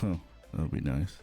Huh, that'll be nice.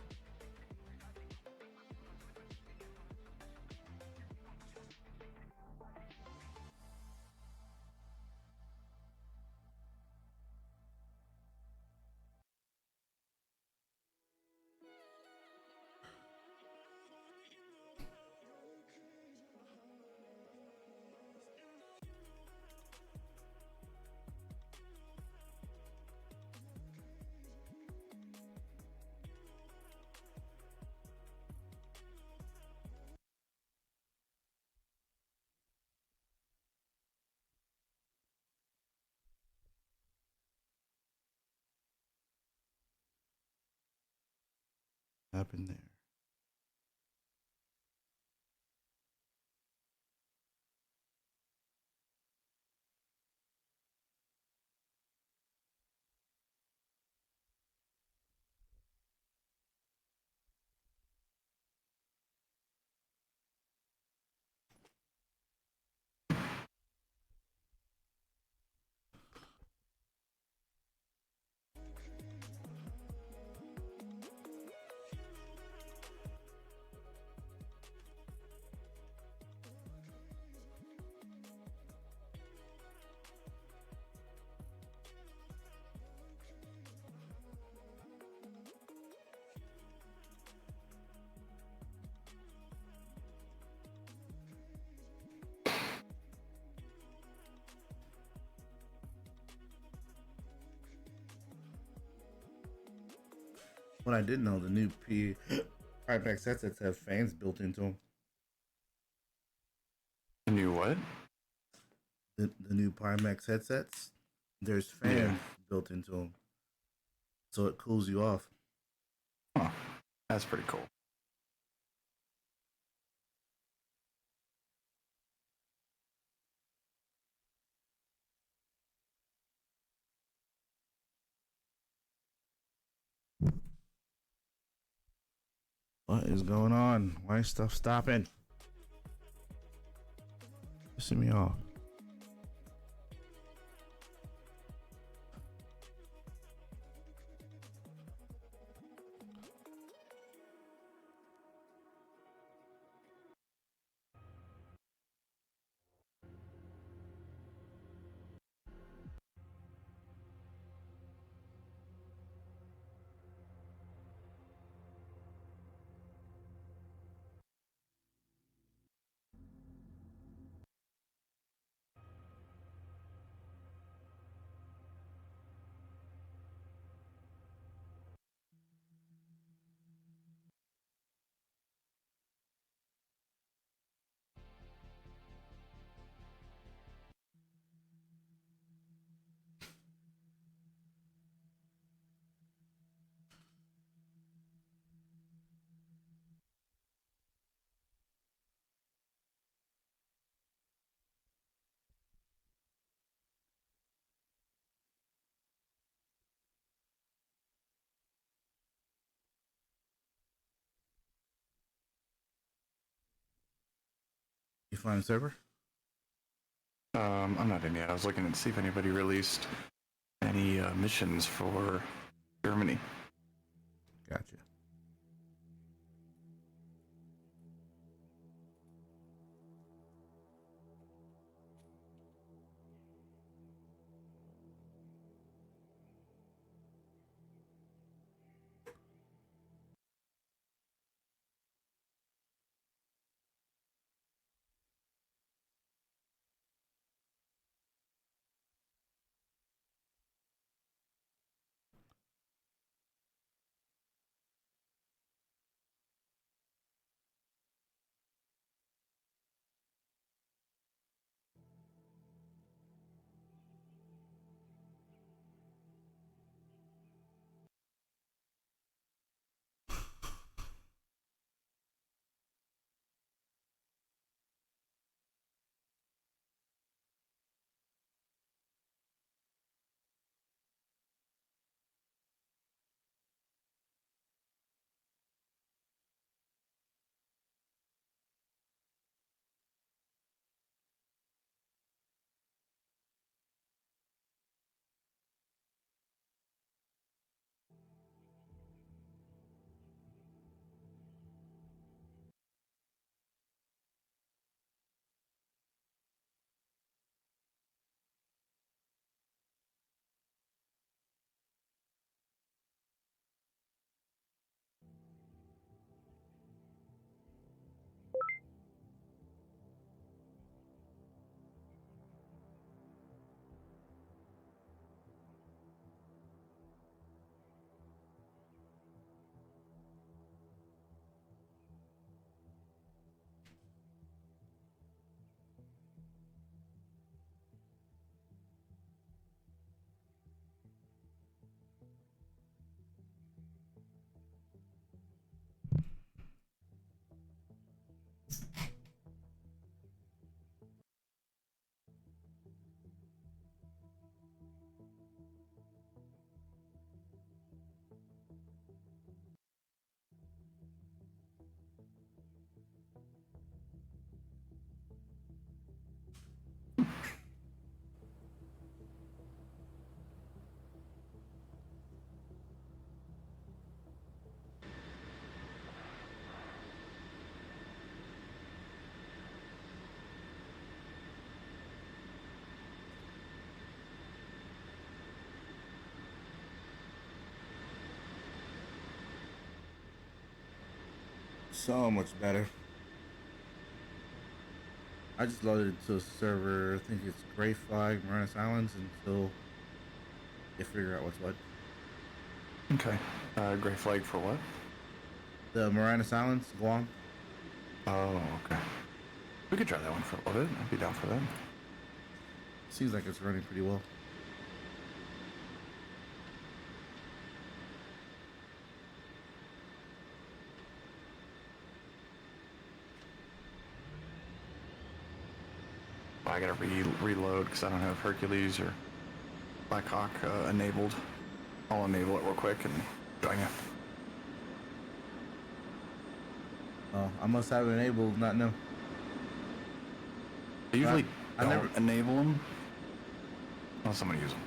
Happened there. What I didn't know, the new Pipex headsets have fans built into them. The new what? The new Pimax headsets, there's Yeah. fans built into them, so it cools you off. Huh. That's pretty cool. What is going on? Why is stuff stopping? Pissing me off. You find a server? I'm not in yet. I was looking to see if anybody released any missions for Germany. Gotcha. So much better. I just loaded it to a server. I think it's Gray Flag, Marinus Islands, until you figure out what's what. Okay. Gray flag for what? The Marinus Islands, Guam. Oh, okay. We could try that one for a little bit. I'd be down for that. Seems like it's running pretty well. I gotta reload because I don't have Hercules or Black Hawk enabled. I'll enable it real quick and join you. Oh, I must have it enabled, not know. I usually I don't never enable them unless I'm gonna use them.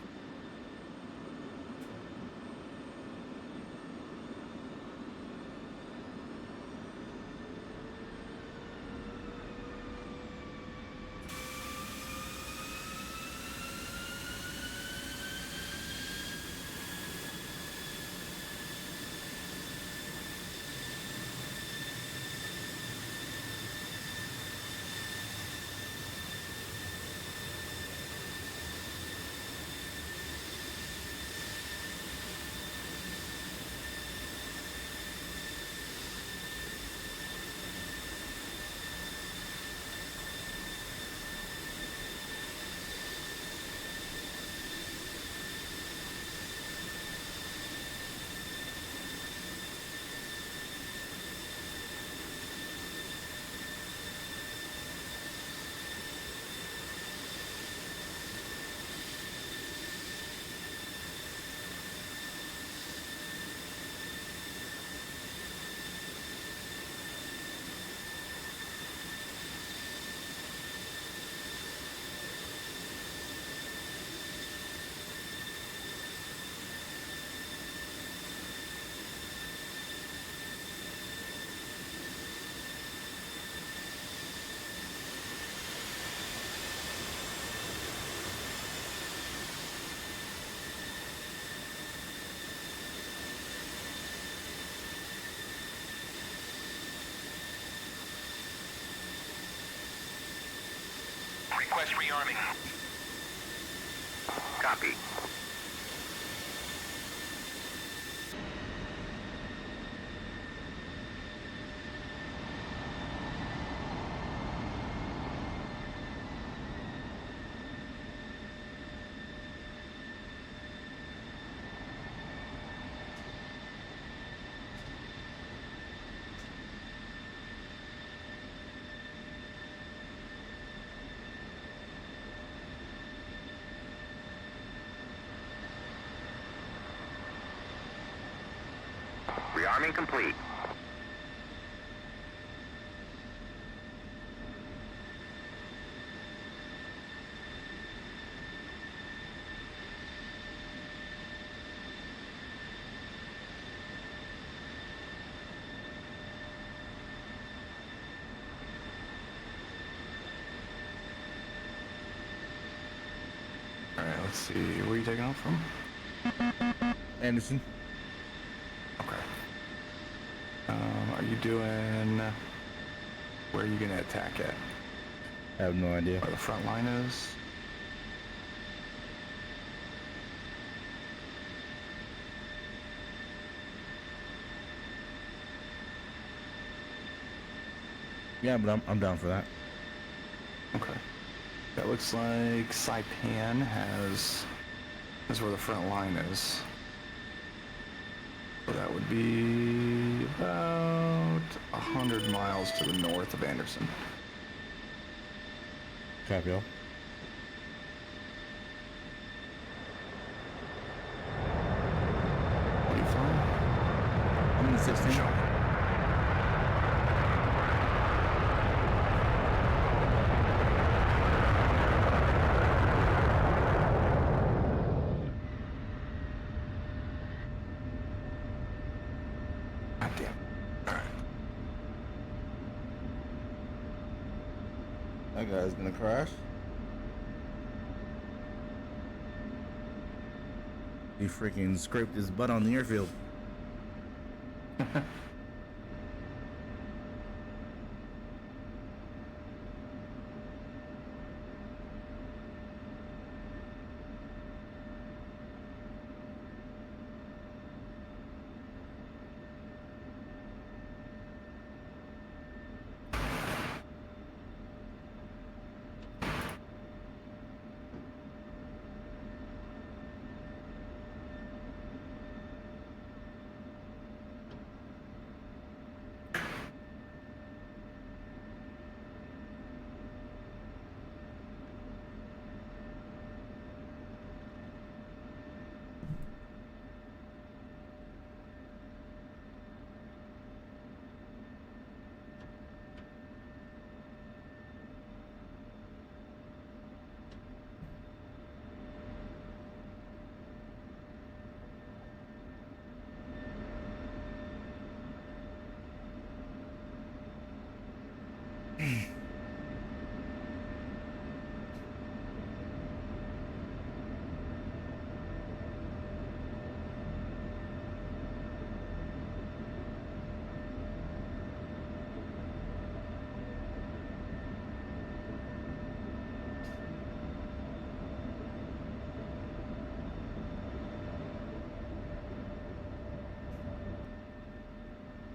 Request rearming. Copy. Rearming complete. Alright, let's see. Where are you taking off from? Anderson. Okay. Are you doing... Where are you gonna attack at? I have no idea. Where the front line is? Yeah, but I'm down for that. Okay. That looks like Saipan is where the front line is. So that would be about 100 miles to the north of Anderson. Copy all. What are you flying? I'm in the 16. Show me. God damn. All right. That guy's gonna crash. He freaking scraped his butt on the airfield.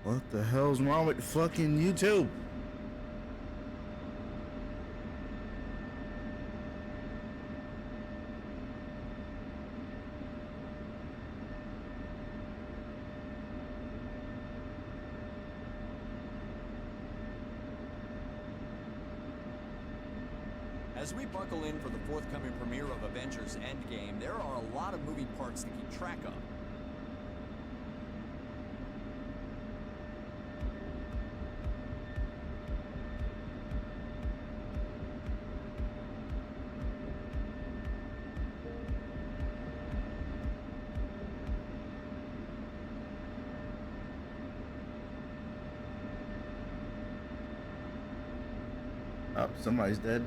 What the hell's wrong with fucking YouTube? As we buckle in for the forthcoming premiere of Avengers Endgame, there are a lot of moving parts to keep track of. Oh, somebody's dead.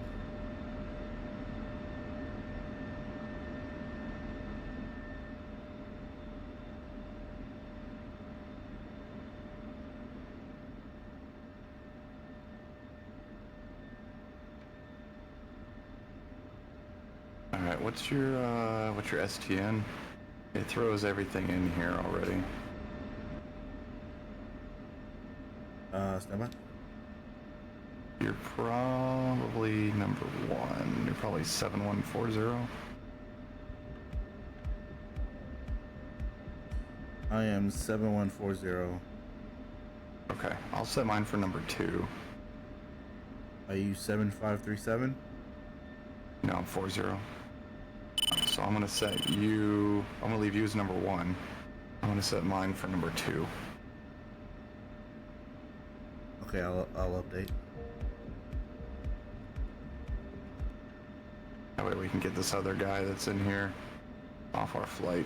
All right, what's your STN? It throws everything in here already. Stand by. You're probably number 1. You're probably 7140. I am 7140. Okay, I'll set mine for number 2. Are you 7537? No, I'm 40. So I'm gonna set you. I'm gonna leave you as number 1. I'm gonna set mine for number 2. Okay, I'll update. That way we can get this other guy that's in here off our flight.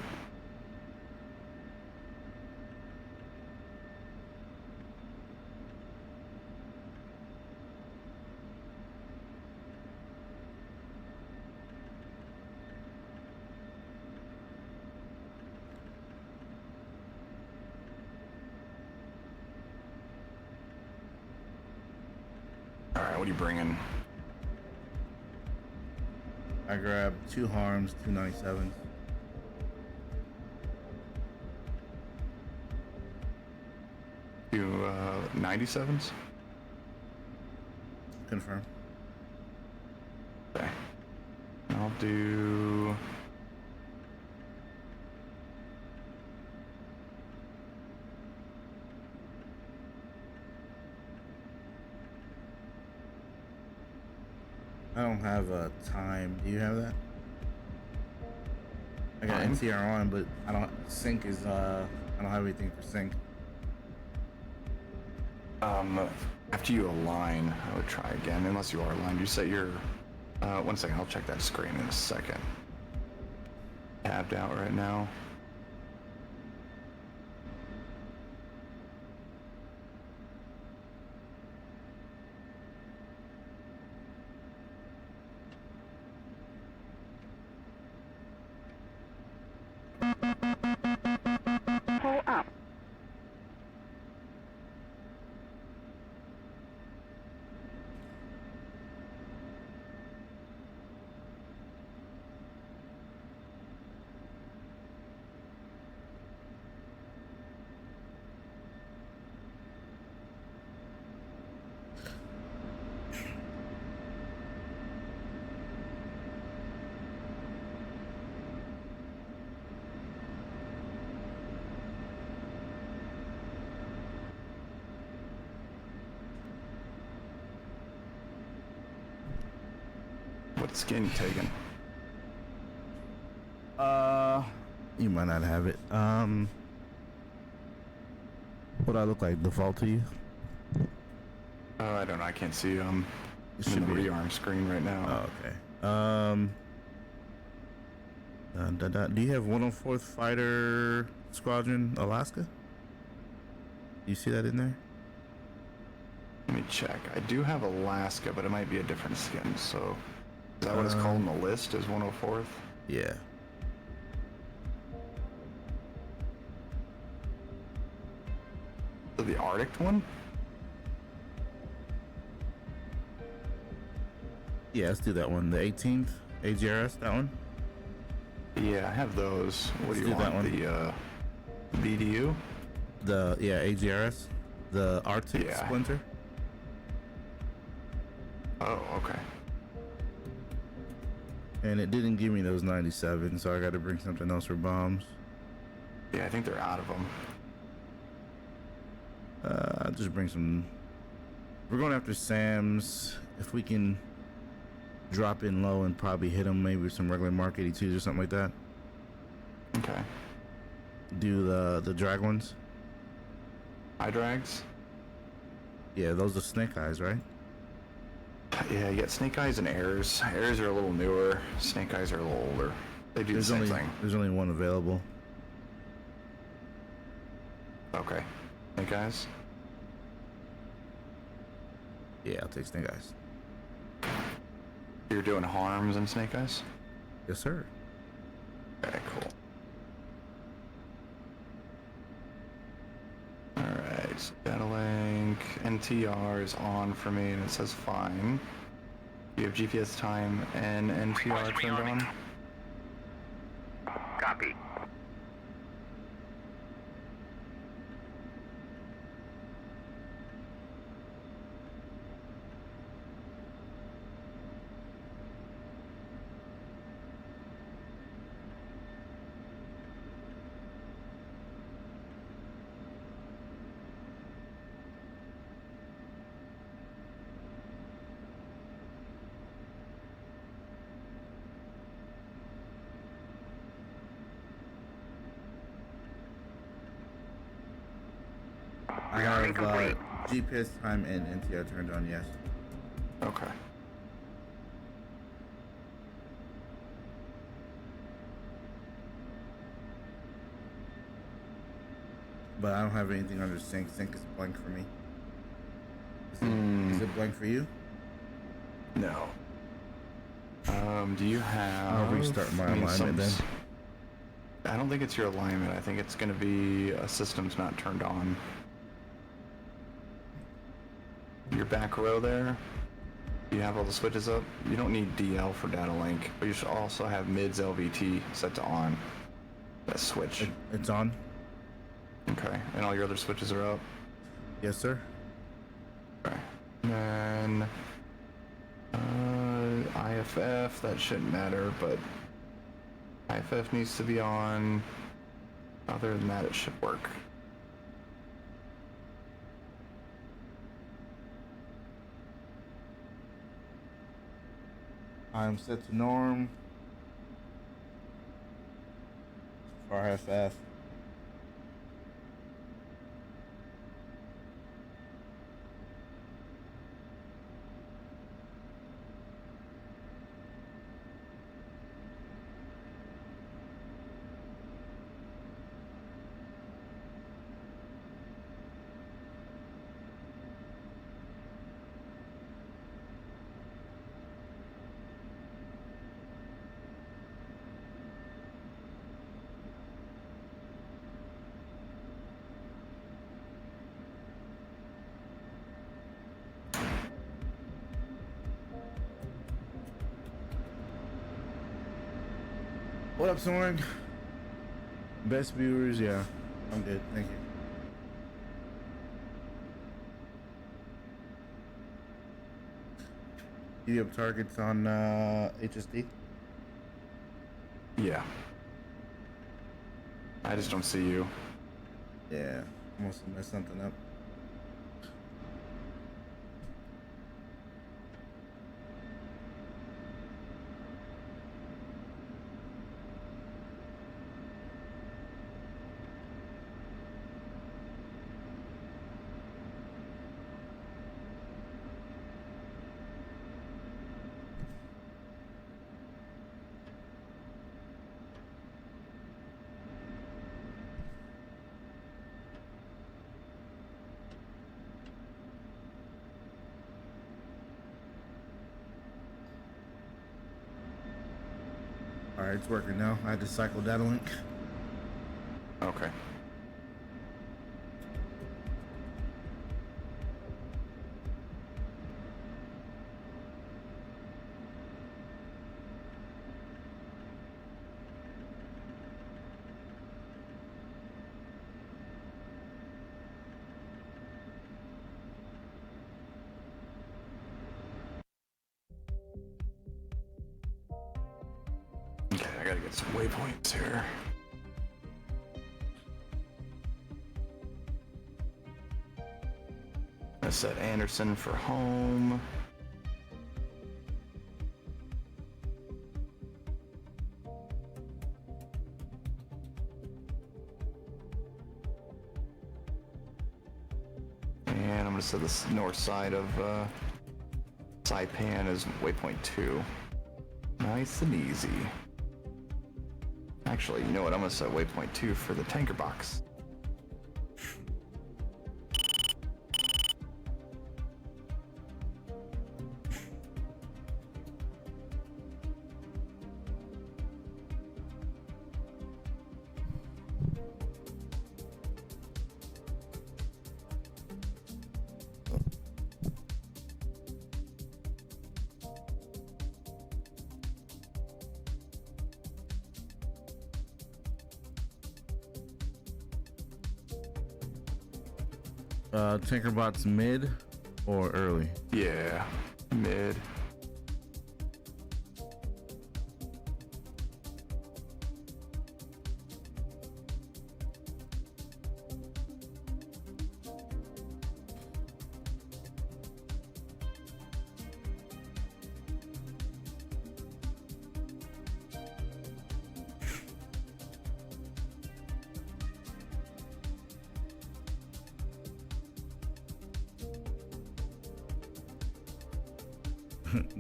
Alright, what are you bringing? I grabbed 2 harms, 2 97s. You, 97s? Confirm. Okay. I'll do... I don't have a time. Do you have that? I got Time? NCR on, but I don't. Sync is I don't have anything for sync. After you align, I would try again, unless you are aligned. You set your... one second, I'll check that screen in a second. Tabbed out right now. Pull up. What skin you taking? You might not have it. What I look like default to you? I don't know, I can't see. It I'm in should the be. rearm screen right now. Oh, okay. Do you have 104th Fighter Squadron Alaska? Do you see that in there? Let me check. I do have Alaska, but it might be a different skin. So, is that what it's called in the list? Is 104th? Yeah. So the Arctic one? Yeah, let's do that one. The 18th AGRS, that one. Yeah, I have those. What Let's do you do that want? one. The BDU? The AGRS, the Arctic Yeah. Splinter. Oh, okay. And it didn't give me those 97, so I got to bring something else for bombs. Yeah, I think they're out of them. I'll just bring some. We're going after Sam's. If we can drop in low and probably hit them, maybe with some regular Mark 82s or something like that. Okay. Do the drag ones. Eye drags? Yeah, those are snake eyes, right? Yeah, you got snake eyes and airs. Airs are a little newer. Snake eyes are a little older. They do the same thing. There's only one available. Okay. Snake eyes? Yeah, I'll take snake eyes. You're doing harms and snake eyes? Yes, sir. Okay, cool. Alright, so data link, NTR is on for me and it says fine. You have GPS time and NTR Request turned rearming. on? Copy. I Rearming have complete. GPS time and NTR turned on, yes. Okay. But I don't have anything under sync. Sync is blank for me. Is it blank for you? No. Do you have... I'll restart my alignment then. I don't think it's your alignment. I think it's going to be a system's not turned on. Your back row there, you have all the switches up. You don't need DL for data link, but you should also have mids LVT set to on. That switch. It's on. Okay, and all your other switches are up. Yes, sir. Okay. And then IFF, that shouldn't matter, but IFF needs to be on. Other than that, it should work. I'm set to norm. For RFF. What up, Soren? Best viewers, yeah. I'm good, thank you. Do you have targets on HSD? Yeah. I just don't see you. Yeah, I must have messed something up. All right, it's working now. I had to cycle data link. Okay. Okay, I gotta get some waypoints here. I set Anderson for home. And I'm gonna set the north side of Saipan as waypoint 2. Nice and easy. Actually, you know what? I'm gonna set waypoint 2 for the tanker box. Tinkerbot's mid or early? Yeah, mid.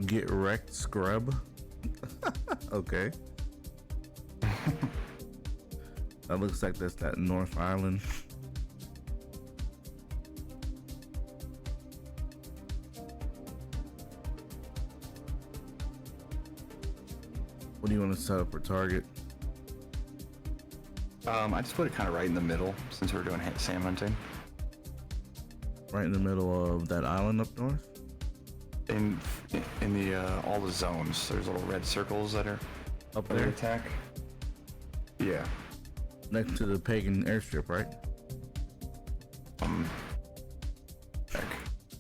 Get wrecked, scrub. Okay. That looks like that's that North Island. What do you want to set up for target? I just put it kind of right in the middle since we're doing SAM hunting. Right in the middle of that island up north? In the all the zones, there's little red circles that are Up where they there? attack. Yeah. Next to the pagan airstrip, right? Heck.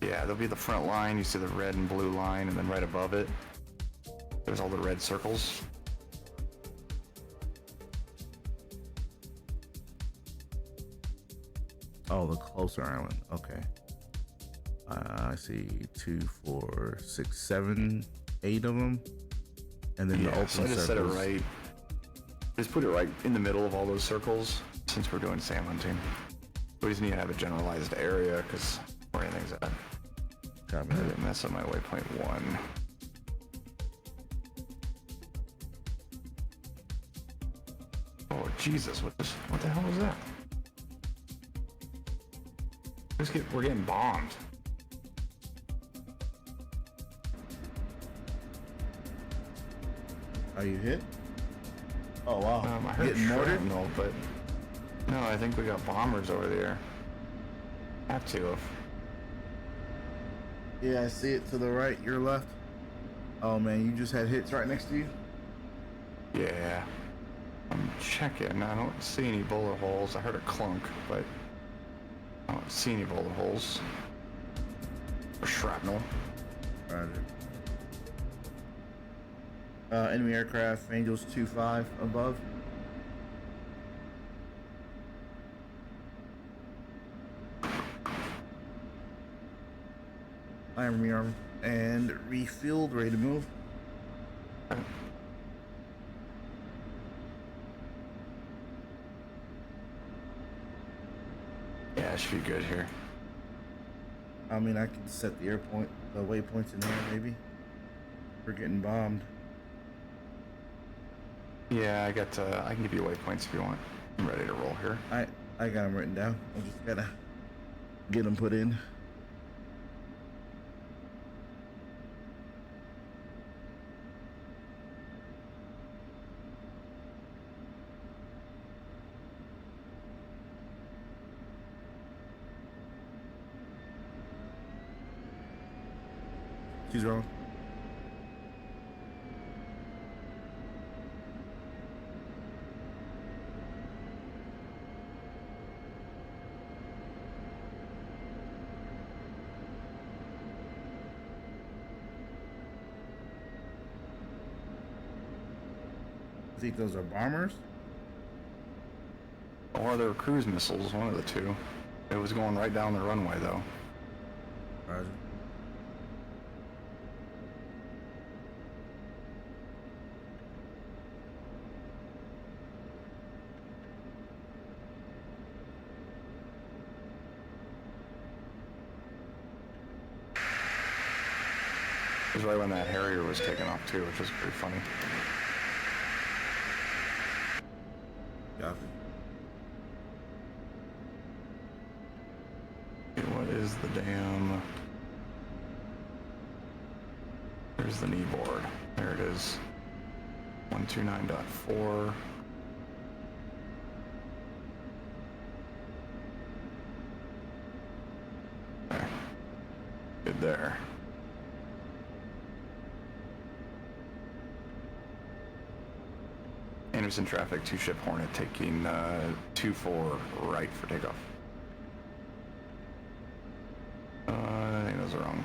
Yeah, there'll be the front line. You see the red and blue line, and then right above it, there's all the red circles. Oh, the closer island. Okay. I see 2, 4, 6, 7, 8 of them. And then the Yeah, open so I just set it circles. right. Just put it right in the middle of all those circles since we're doing SAM hunting. We just need to have a generalized area because where anything's at. Copy I that. didn't mess up my waypoint 1. Oh Jesus! What the hell was that? We're getting bombed. Are you hit? Oh wow. I heard Getting mortared? shrapnel, but no, I think we got bombers over there. Have to have. Yeah, I see it to the right, your left. Oh man, you just had hits right next to you? Yeah. I'm checking. I don't see any bullet holes. I heard a clunk, but I don't see any bullet holes. Or shrapnel. Roger. Enemy aircraft, Angels 2-5 above. Iron rearm and refilled, ready to move. Yeah, it should be good here. I mean, I can set the the waypoints in there maybe. We're getting bombed. Yeah, I can give you waypoints if you want. I'm ready to roll here. I got them written down. I just gotta get them put in. He's rolling. I think those are bombers. Or they were cruise missiles, one of the two. It was going right down the runway, though. Roger. It was right when that Harrier was taking off, too, which was pretty funny. Copy. Okay, what is the damn... There's the knee board. There it is. 129.4. Okay. Good there. Anderson traffic, 2-ship Hornet taking 2-4 right for takeoff. I think those are wrong.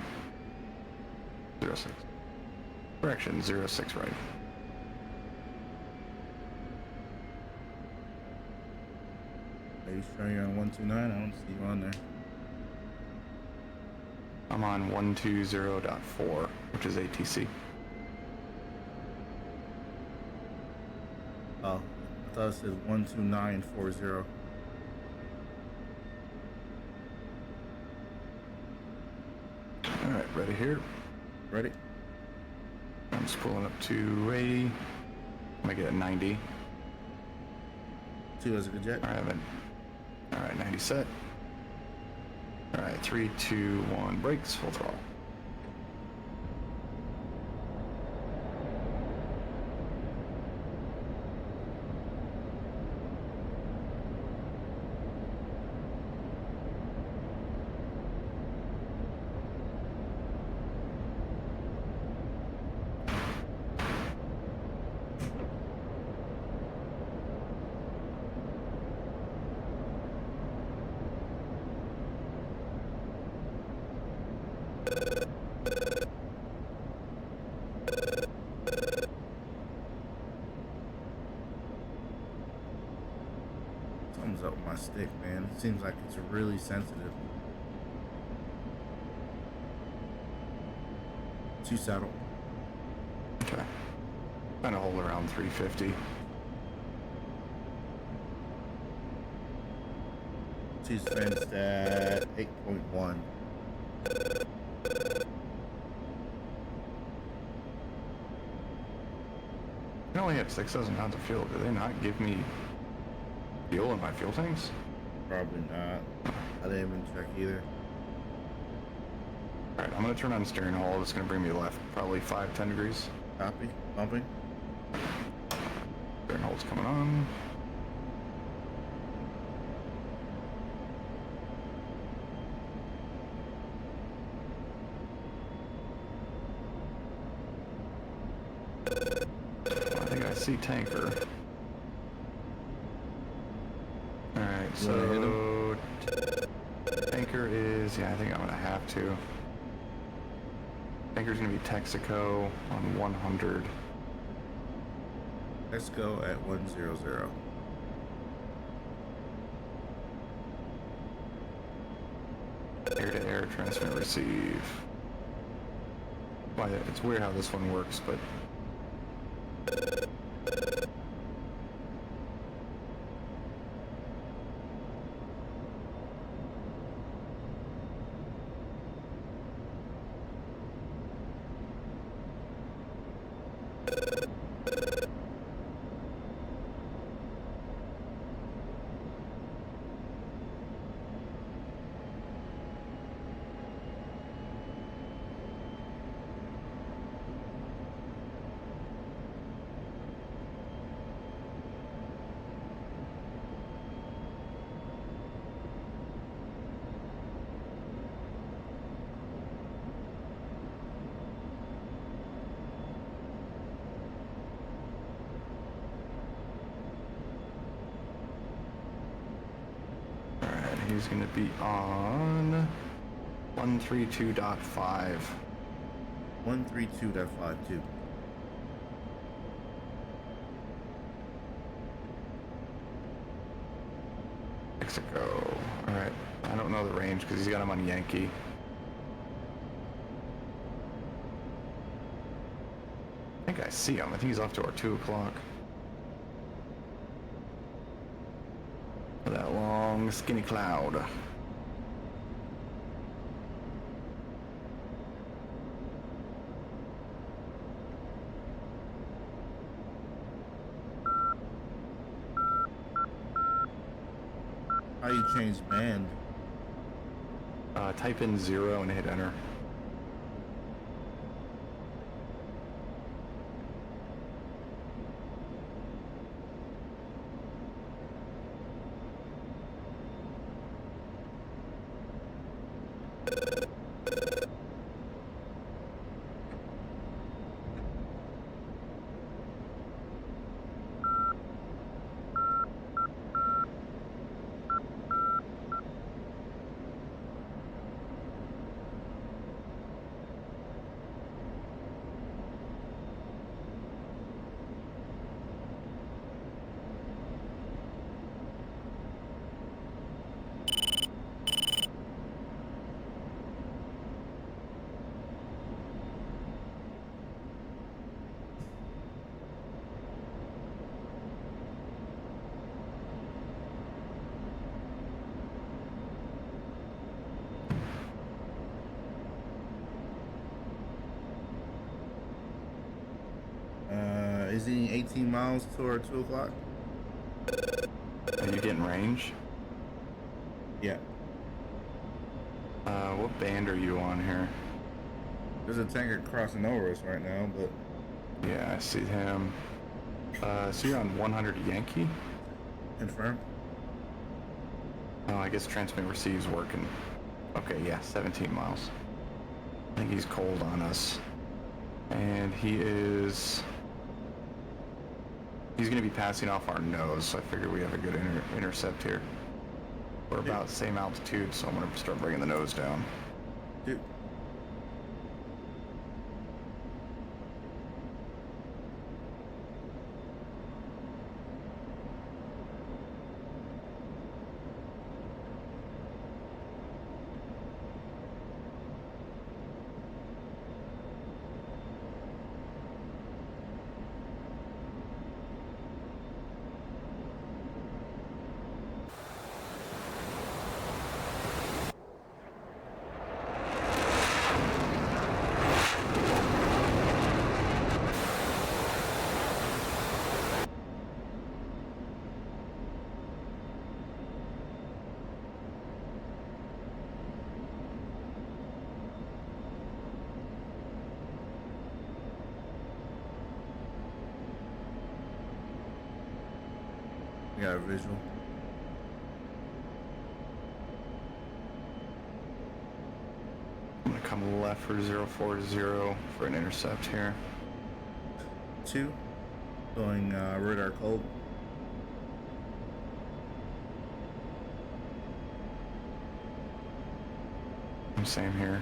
06. Correction, 06 right. Are you sure you're on 129? I don't see you on there. I'm on 120.4, which is ATC. Oh, I thought it said 12940. All right, ready here. Ready? I'm just pulling up to 80. Make it at 90. 2 as a good jet. All right, then. All right, 90 set. All right, 3, 2, 1, brakes, full throttle. Something's up with my stick, man. It seems like it's really sensitive. 2 saddle. Okay. Kind of hold around 350. 2's fenced at 8.1. I only have 6,000 pounds of fuel. Do they not give me fuel in my fuel tanks? Probably not. I didn't even check either. Alright, I'm going to turn on steering wheel. It's going to bring me left probably 5-10 degrees. Copy. Bumping. Steering wheel's coming on. I think I see tanker. Alright, so tanker is, yeah, I think I'm gonna have to. Tanker's gonna be Texaco on 100. Let's go at 100. Air to air, transmit, receive. Well, it's weird how this one works, but he's gonna be on 132.5. 132.52. Mexico. Alright. I don't know the range because he's got him on Yankee. I think I see him. I think he's off to our 2 o'clock. That long, skinny cloud. How you change band? Type in 0 and hit enter. Is he 18 miles to our 2 o'clock? Are you getting range? Yeah. What band are you on here? There's a tanker crossing over us right now, but Yeah, I see him. So you're on 100 Yankee? confirm. Oh, I guess transmit receives working. Okay, yeah, 17 miles. I think he's cold on us. And he's gonna be passing off our nose, so I figure we have a good intercept here. We're about the same altitude, so I'm gonna start bringing the nose down. Dude. We got a visual. I'm gonna come left for 040 for an intercept here. 2. Going radar cold. Same here.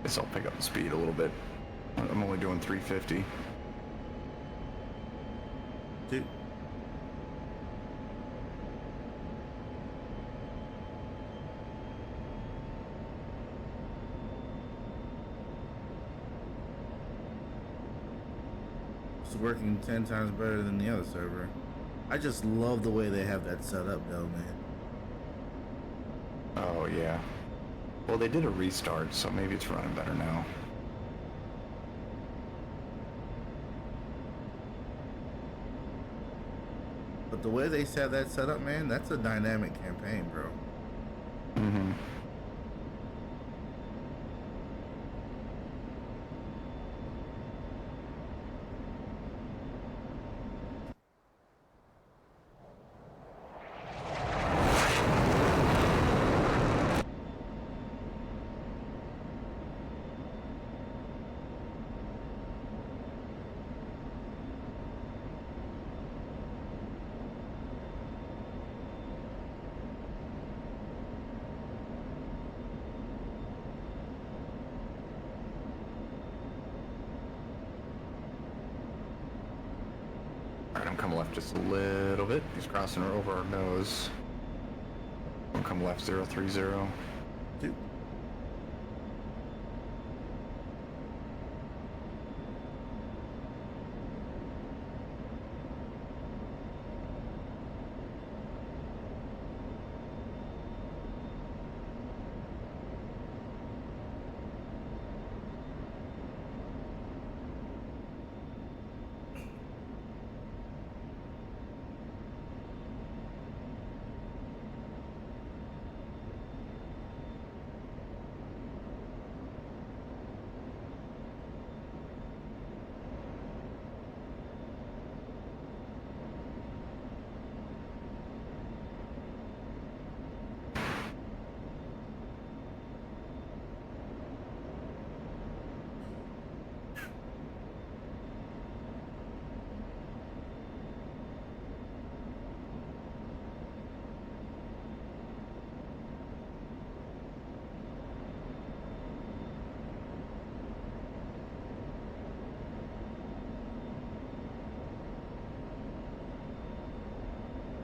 Guess I'll pick up the speed a little bit. I'm only doing 350. 2. It's working 10 times better than the other server. I just love the way they have that set up though, man. Oh, yeah. Well, they did a restart, so maybe it's running better now. But the way they set that setup, man, that's a dynamic campaign, bro. Mm-hmm. I'm coming left just a little bit. He's crossing over our nose. I'm coming left 030. Two.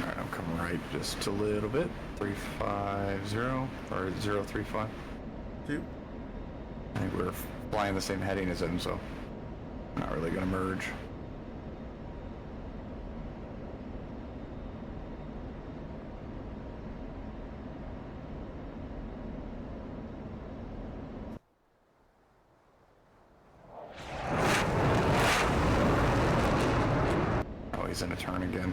Alright, I'm coming right just a little bit. 350 or 035. Two. I think we're flying the same heading as him, so not really gonna merge. Oh, he's in a turn again.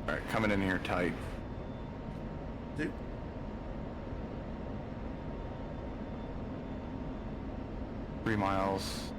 Alright, coming in here tight. Two. 3 miles.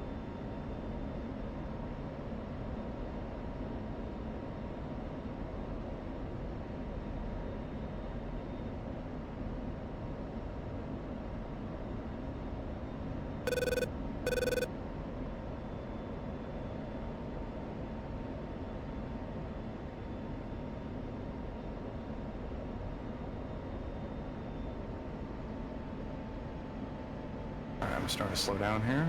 Alright, I'm starting to slow down here.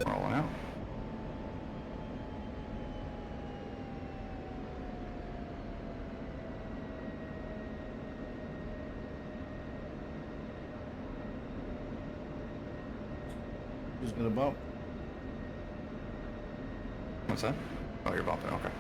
Rolling out. Who's gonna bump? What's that? Oh, you're bumping, okay.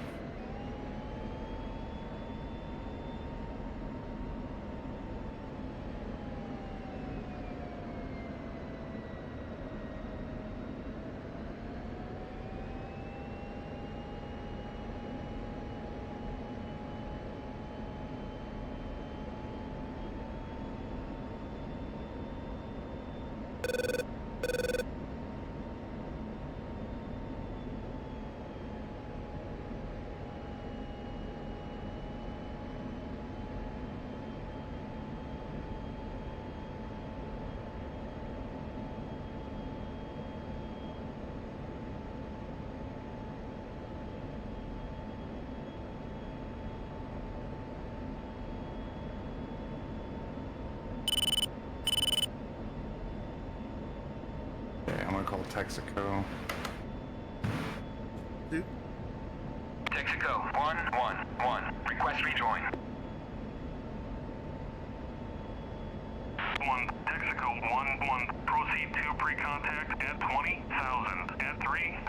Okay, I'm gonna call Texaco. Two. Texaco 111. Request rejoin. 1, Texaco 1-1. Proceed to pre-contact at 20,000 at 300.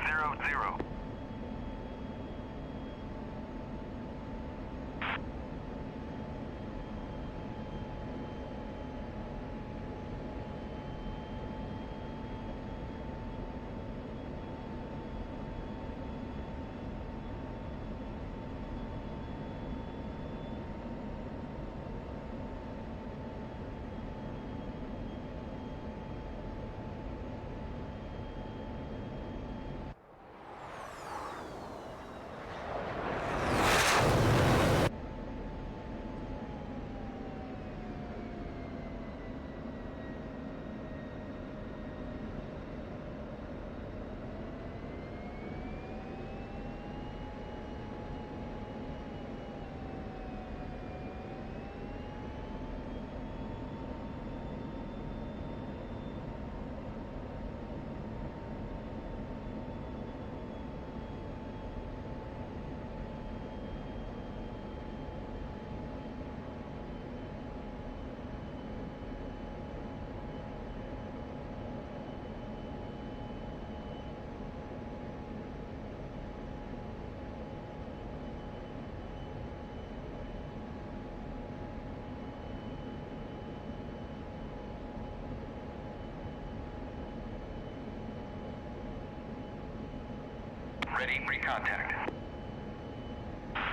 Ready, pre-contact.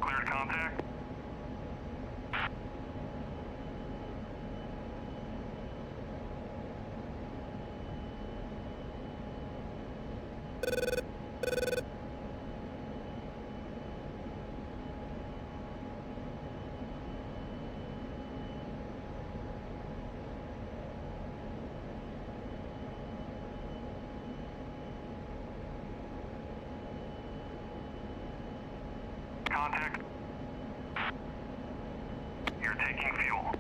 Cleared contact. Contact. You're taking fuel.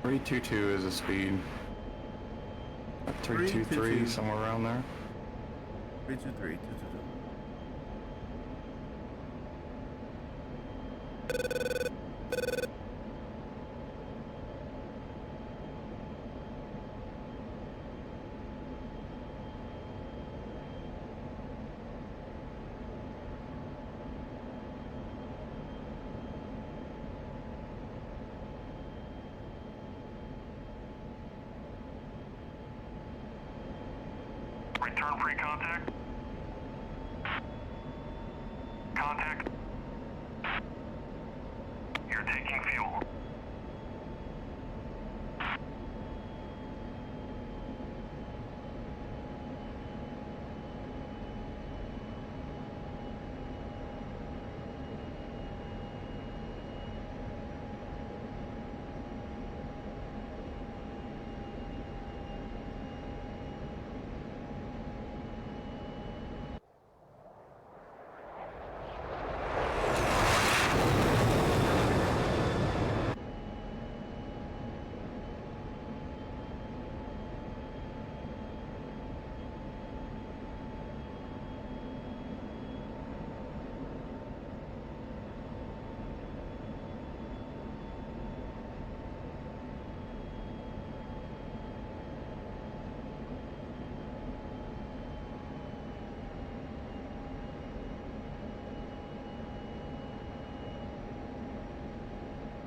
322 is the speed. 323, somewhere around there. 323. Return pre-contact. Contact. You're taking fuel.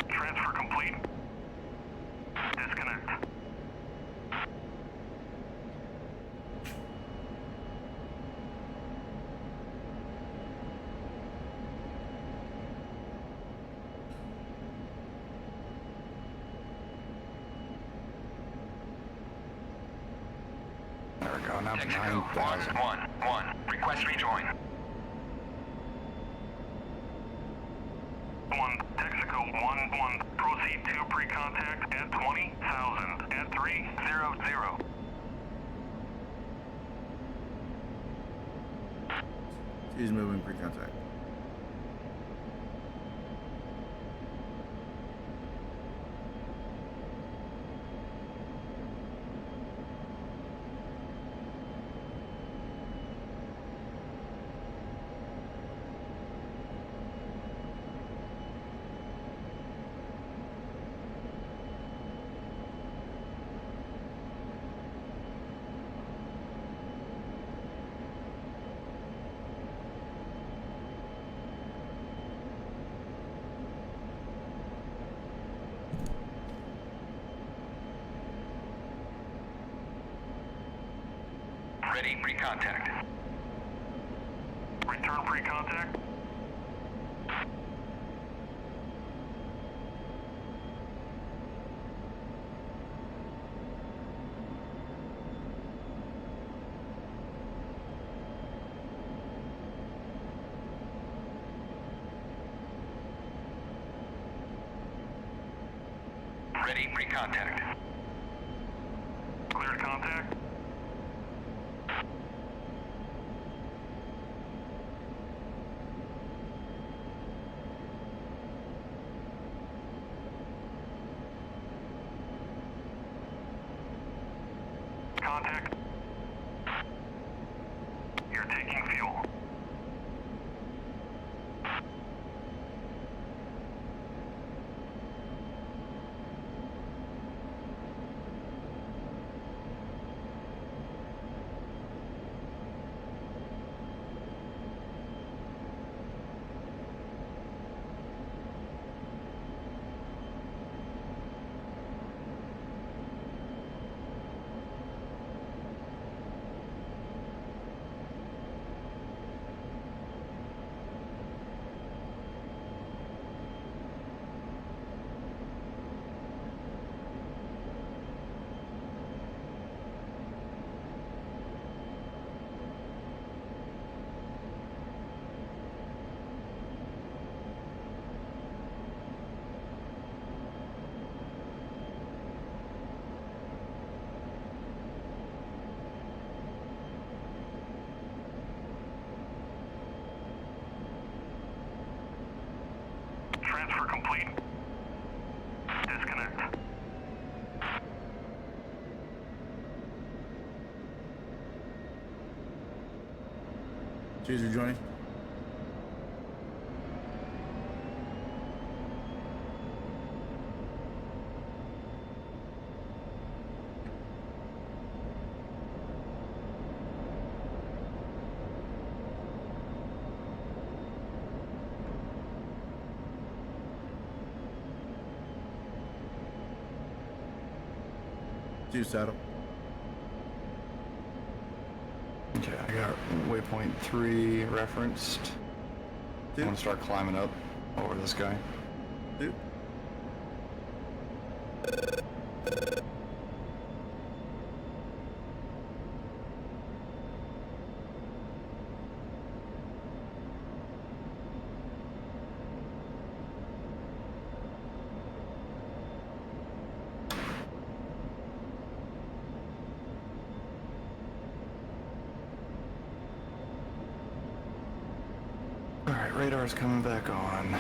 Transfer complete. Disconnect. There we go, now Texaco 9,000. 1-1. Request rejoin. 1, Texaco 1-1. Proceed to pre-contact at 20,000 at 300. He's moving pre-contact. Ready, pre-contact. Return pre-contact. Ready, pre-contact. Cleared contact. Contact. You're taking fuel. Transfer complete. Disconnect. Cheers for joining. Two saddle. Okay, I got waypoint 3 referenced. I'm Two. gonna start climbing up over this guy. Two. Alright, radar's coming back on.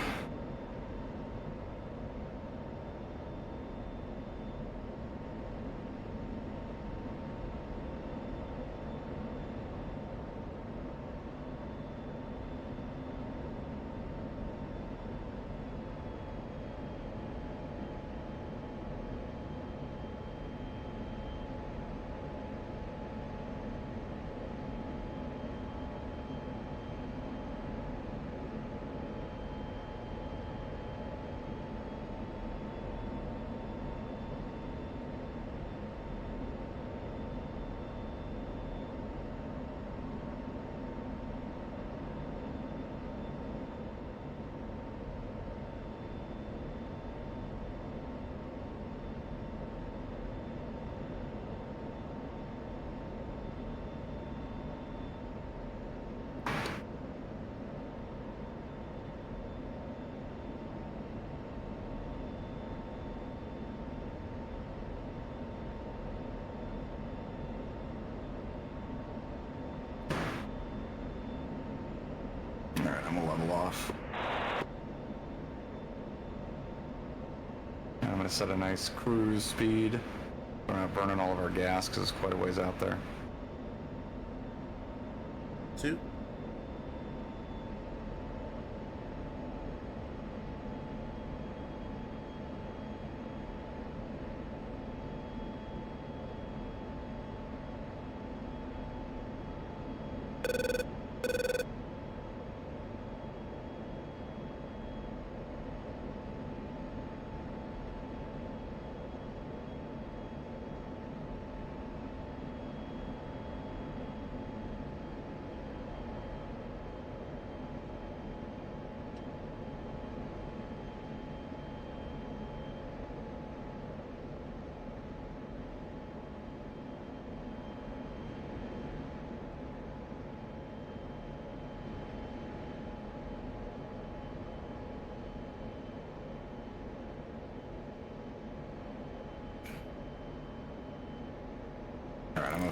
Alright, I'm gonna level off. And I'm gonna set a nice cruise speed. We're not burning all of our gas because it's quite a ways out there. Two.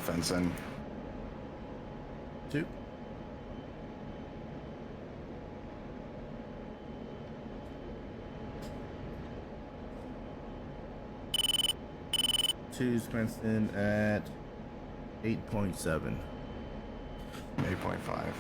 fence in. 2. Two's fenced in at 8.7. 8.5.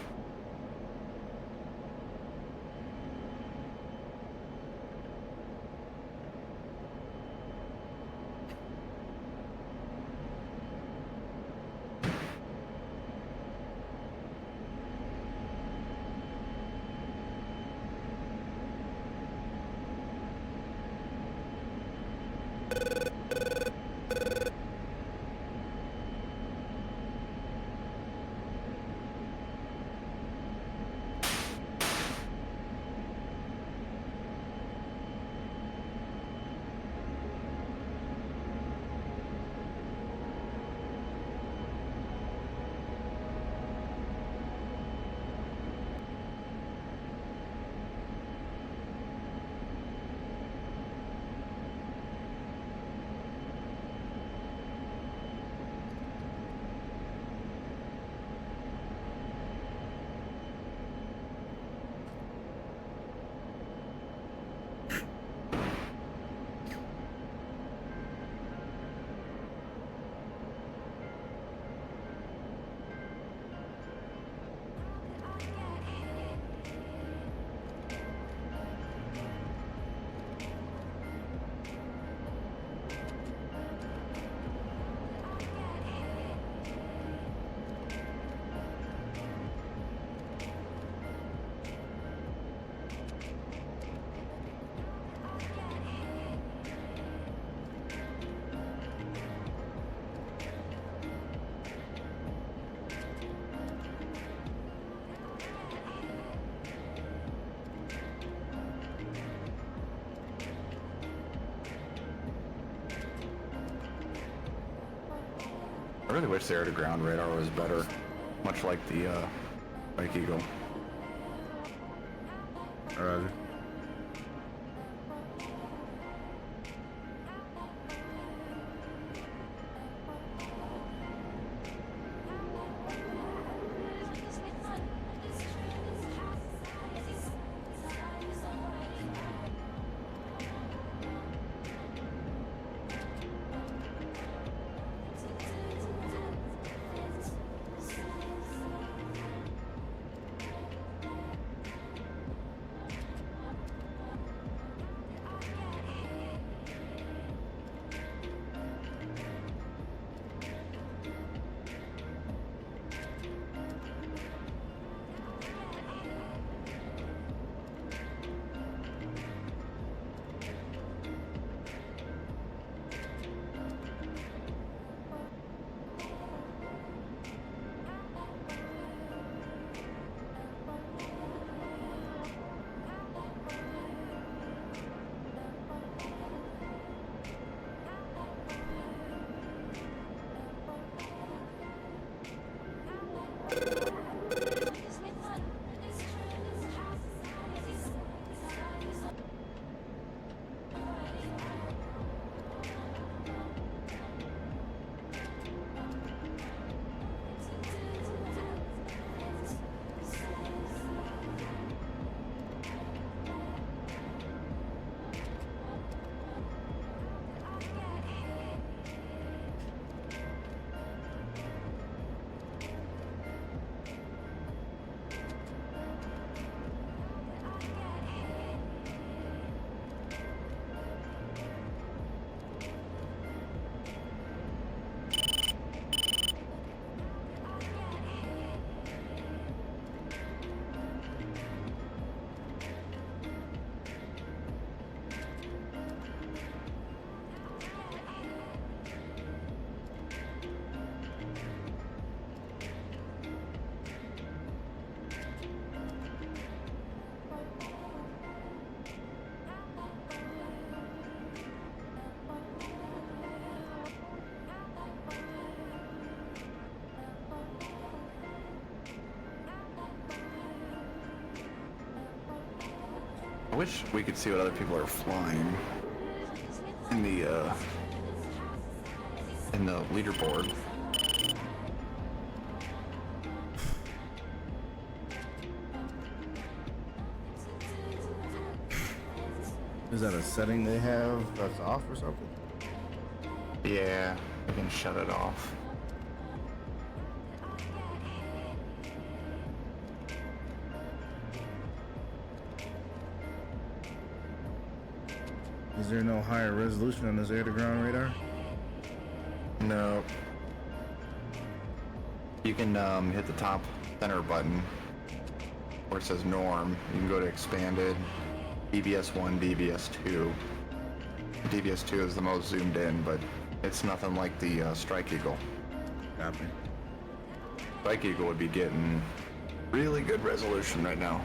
I really wish the air-to-ground radar was better, much like the Bike Eagle. Roger. I wish we could see what other people are flying in the leaderboard. Is that a setting they have that's off or something? Yeah, I can shut it off. Is there no higher resolution on this air-to-ground radar? No. You can hit the top center button where it says norm. You can go to expanded, DBS1, DBS2. DBS2 is the most zoomed in, but it's nothing like the Strike Eagle. Copy. Strike Eagle would be getting really good resolution right now.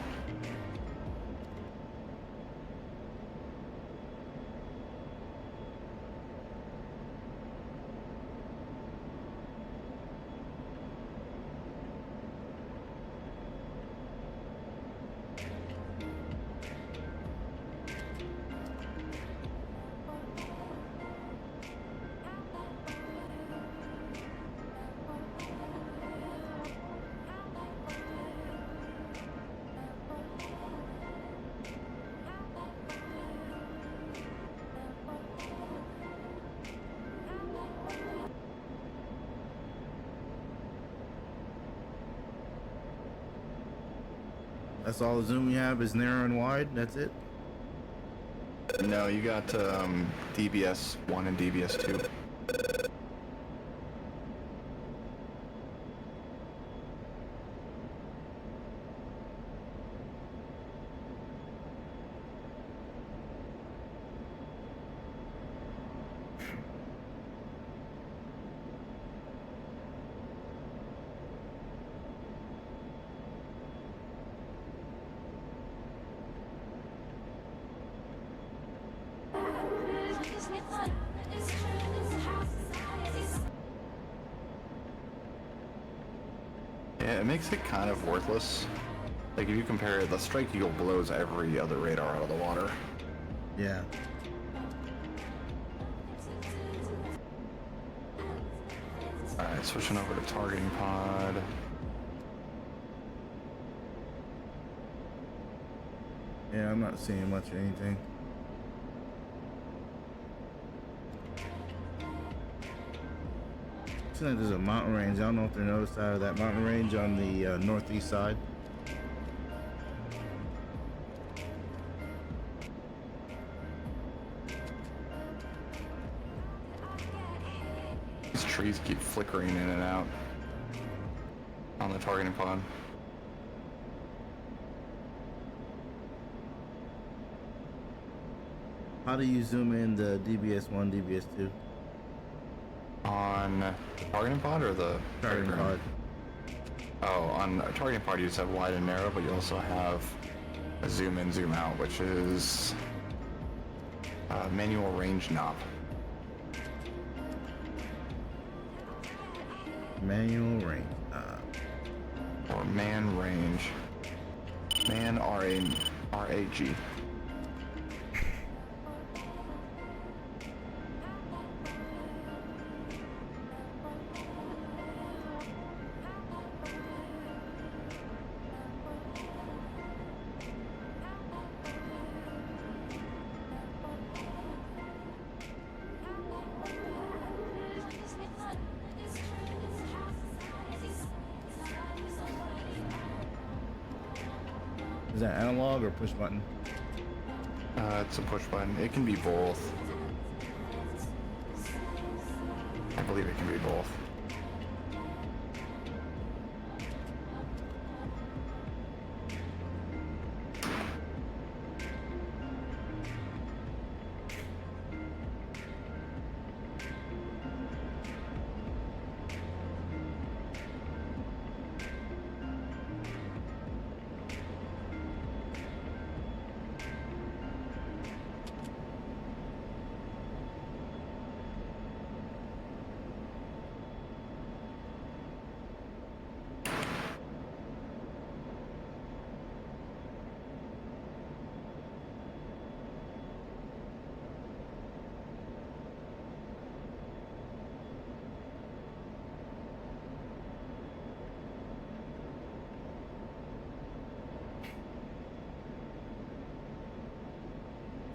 That's all the zoom you have is narrow and wide? That's it? No, you got DBS1 and DBS2. Yeah, it makes it kind of worthless. Like if you compare it, the Strike Eagle blows every other radar out of the water. Yeah. Alright, switching over to targeting pod. Yeah, I'm not seeing much of anything. Seems like there's a mountain range. I don't know if they're noticed out of that mountain range on the northeast side. These trees keep flickering in and out on the targeting pod. How do you zoom in the DBS1, DBS2? On the targeting pod or the Targeting pod. Oh, on a targeting pod you just have wide and narrow, but you also have a zoom in, zoom out, which is a manual range knob. Manual range. Or man range. Man R-A-G. Is that analog or push button? It's a push button. It can be both. I believe it can be both.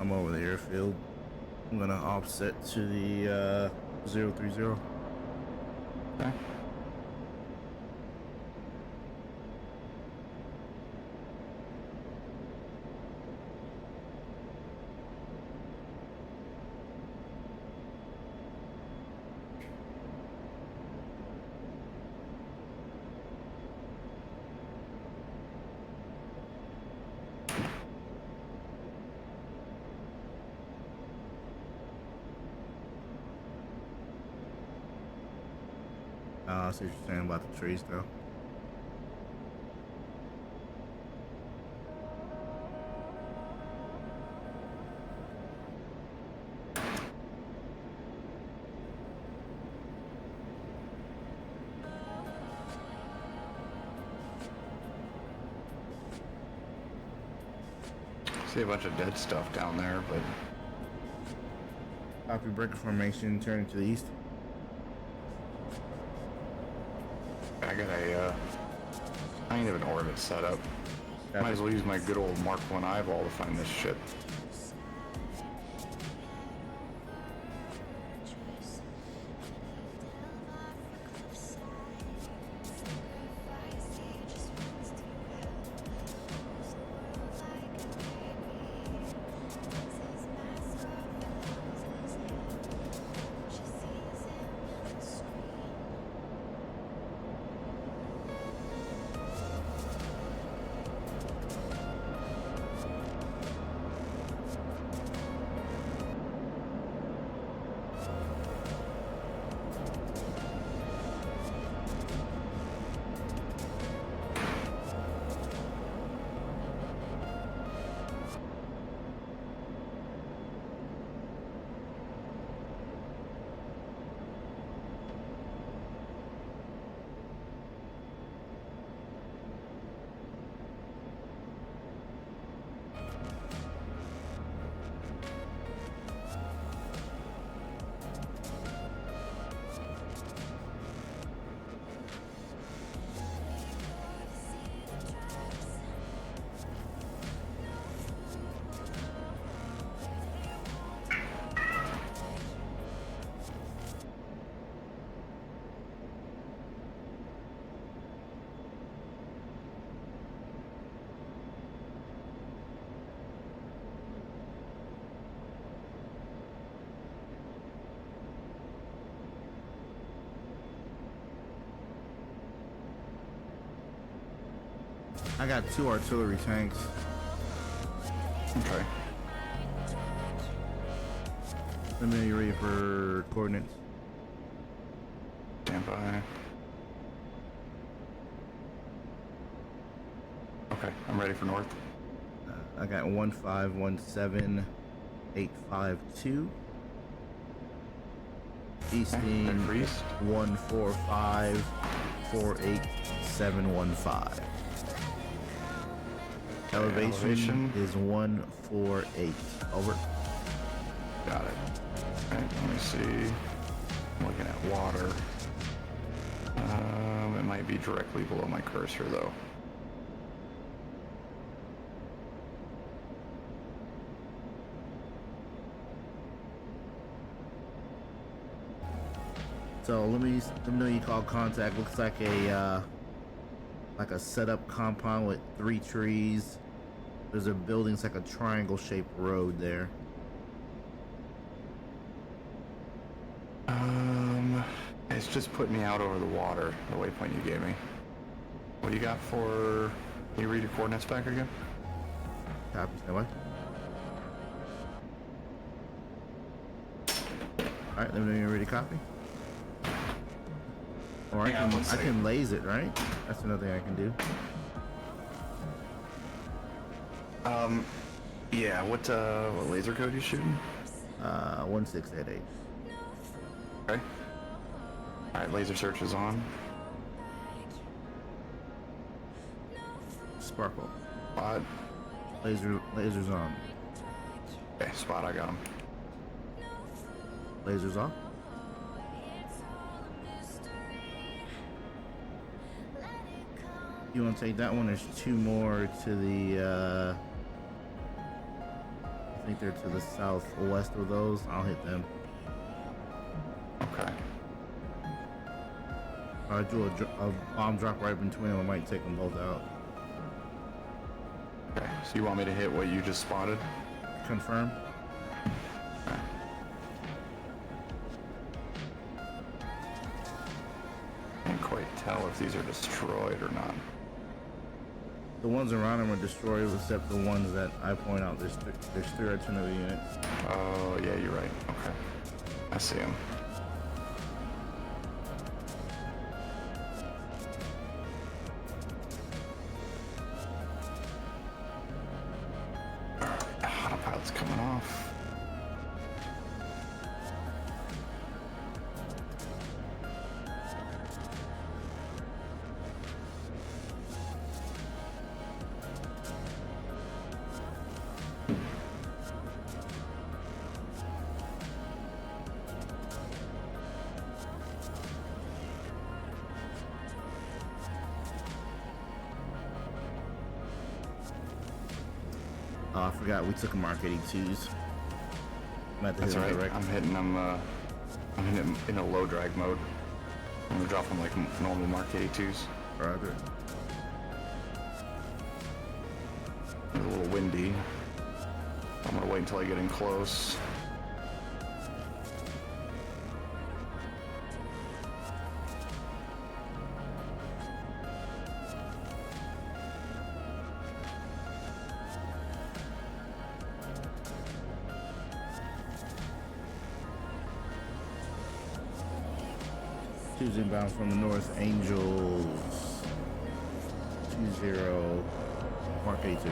I'm over the airfield. I'm gonna offset to the 030. Okay. I see what you're saying about the trees, though. See a bunch of dead stuff down there, but Copy breaker formation, turning to the east. I got a kind of an orbit set up. Copy. Might as well use my good old Mark 1 eyeball to find this shit. I got 2 artillery tanks. Okay. Let me know you're ready for coordinates. Stand by. Okay, I'm ready for north. I got 1517852. Easting ready for east. 1454815. Elevation is 148. Over. Got it. Okay, let me see. I'm looking at water. It might be directly below my cursor though. So let me know you call contact. Looks like a setup compound with 3 trees. There's a building. It's like a triangle shaped road there. It's just put me out over the water, the waypoint you gave me. What do you got for... Can you read your coordinates back again? Copy. Stand by. Alright, let me know you're ready to copy. Or Hang on one I second. can laze it, right? That's another thing I can do. Yeah, what laser code you shooting? 1688. Okay. Alright, laser search is on. Sparkle. Spot. Lasers on. Okay, spot, I got him. Lasers off. You want to take that one? There's 2 more to the think they're to the southwest of those. I'll hit them. Okay. I do a bomb drop right between them. I might take them both out. Okay. So you want me to hit what you just spotted? Confirm. Okay. Can't quite tell if these are destroyed or not. The ones around them are destroyed, except the ones that I point out. There's 3 artillery units. Oh, yeah, you're right. Okay. I see them. Autopilot's coming off. Oh, I forgot we took a Mark 82s. I'm at the That's hill right. direct. I'm hitting them. I'm hitting them in a low drag mode. I'm gonna drop them like normal Mark 82s. Roger. It's a little windy. I'm gonna wait until I get in close. Two's inbound from the north. Angels. 20. Mark 82.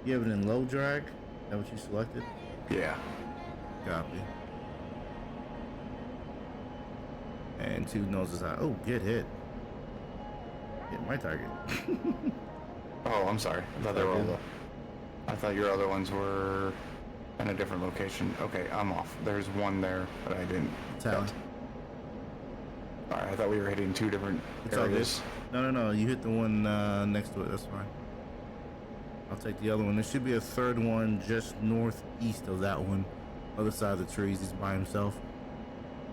You have it in low drag? Is that what you selected? Yeah. Copy. And 2 noses out. Oh, good hit. Hit my target. Oh, I'm sorry. I thought they were all Okay. I thought your other ones were in a different location. Okay, I'm off. There's one there, but I didn't. Tally. Alright, I thought we were hitting 2 different It's all good. areas. No. You hit the one next to it. That's fine. I'll take the other one. There should be a third one just northeast of that one. Other side of the trees. He's by himself.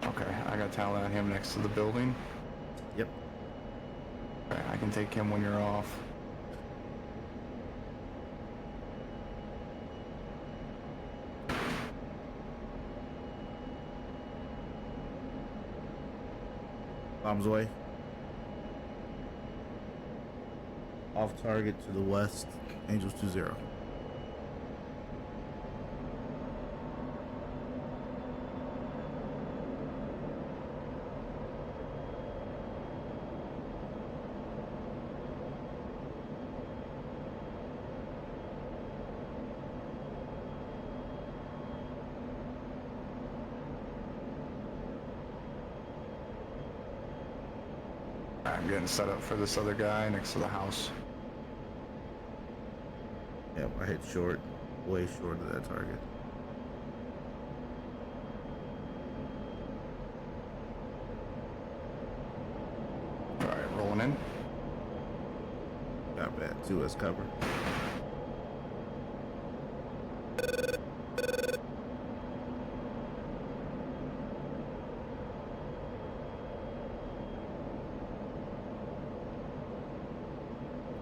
Okay, I got talent on him next to the building. Yep. Okay, I can take him when you're off. Bombs away. Off target to the west. Angels 20. I'm getting set up for this other guy next to the house. Yep, I hit short. Way short of that target. Alright, rolling in. Got that. 2S cover.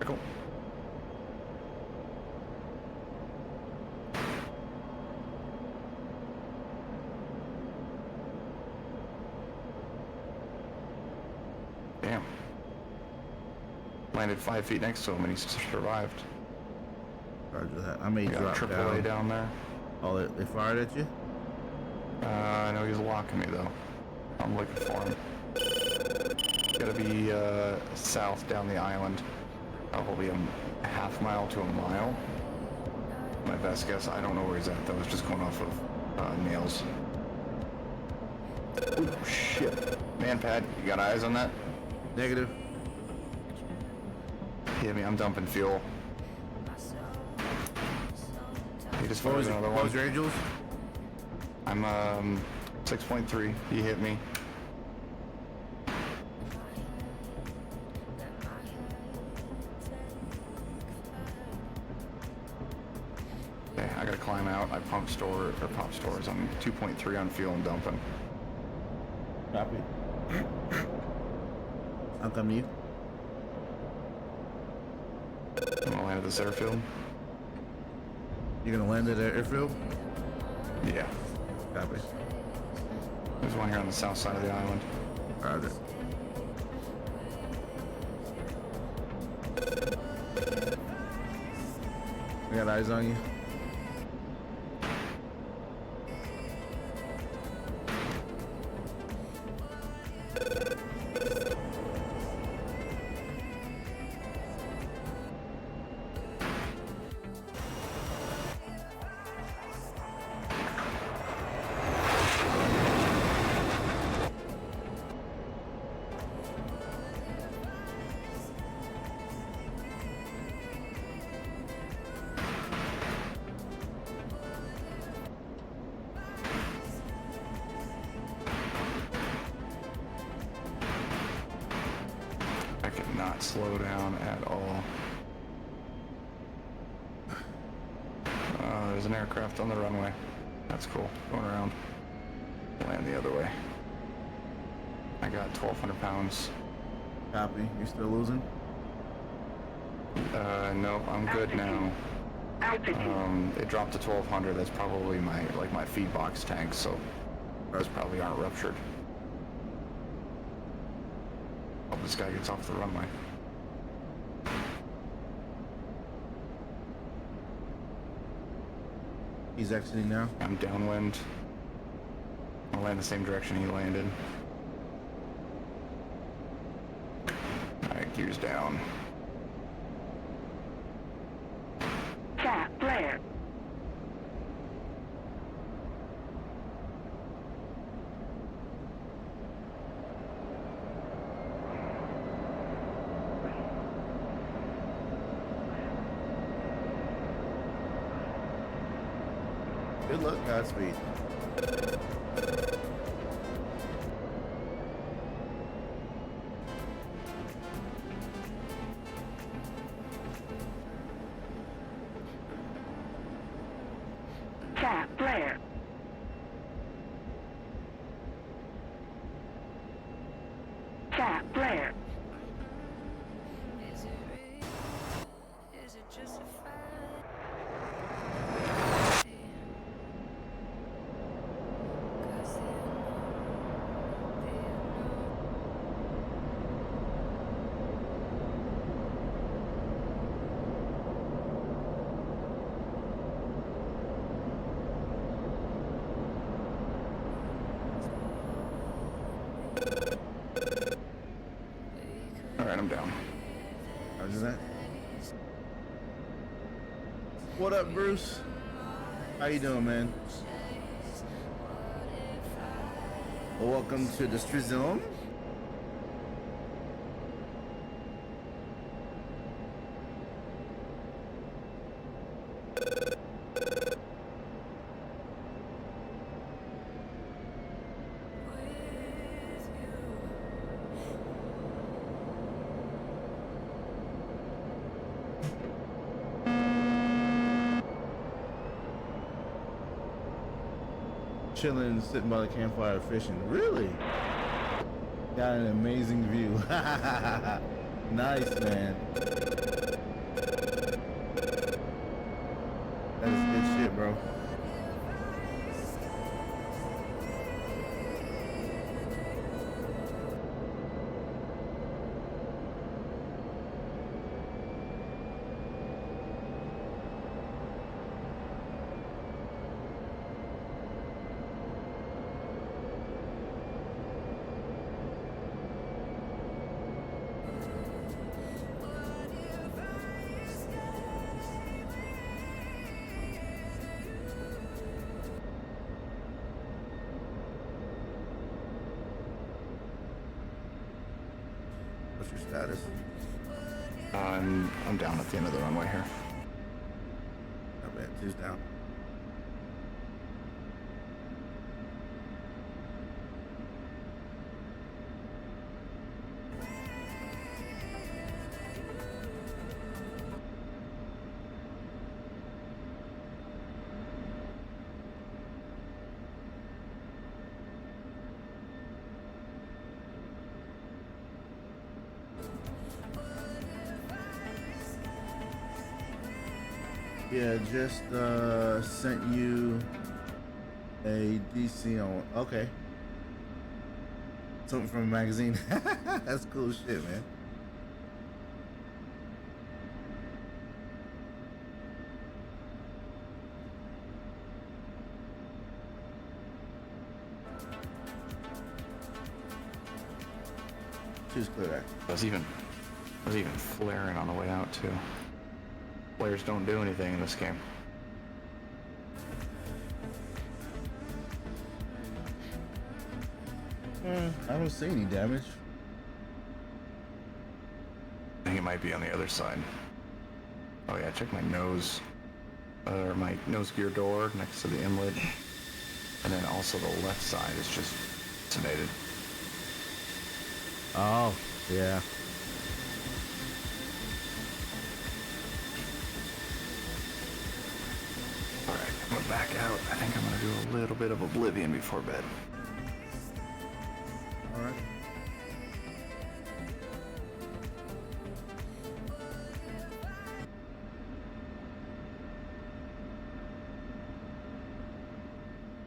Cool. Damn. Landed 5 feet next to him and he survived. Roger that. I may We got drop triple A down. down there. Oh, they fired at you? I know he's locking me though. I'm looking for him. Gotta be south down the island. Probably a half mile to a mile. my best guess. I don't know where he's at though. It's just going off of nails. Oh shit. Man pad, you got eyes on that? Negative. Hit me, I'm dumping fuel. He just What fired was, another what one. was your angels? I'm 6.3. He hit me. Okay, I gotta climb out. I pop stores. I'm 2.3 on fuel and dumping. Copy. I'll come to you. I'm gonna land at this airfield. You're gonna land at the airfield? Yeah. Copy. There's one here on the south side of the island. Roger. We got eyes on you. I cannot slow down at all. There's an aircraft on the runway. That's cool. Going around. Land the other way. I got 1,200 pounds. Copy. You still losing? No, I'm good now. It dropped to 1,200. That's probably my feed box tank, so those probably aren't ruptured. Hope this guy gets off the runway. He's exiting now. I'm downwind. I'll land the same direction he landed. Alright, gears down. Cap flare. Good luck, Godspeed. Cap flare. Cap flare. Is it real? Is it just a fight? Cause they Alright, I'm down. How's that? What up, Bruce? How you doing, man? Well, welcome to the Street Zone. Chilling, sitting by the campfire fishing. Really? Got an amazing view. Nice, man. That is good shit, bro. What's your status? I'm down at the end of the runway here. Not bad. Two's down. Yeah, just sent you a DC on. Okay. Something from a magazine. That's cool shit, man. Choose clear that. I was even flaring on the way out too. Flares don't do anything in this game. I don't see any damage. I think it might be on the other side. Oh yeah, check my nose, or my nose gear door next to the inlet, and then also the left side is just decimated. Oh, yeah. All right, I'm gonna back out. I think I'm gonna do a little bit of oblivion before bed. All right.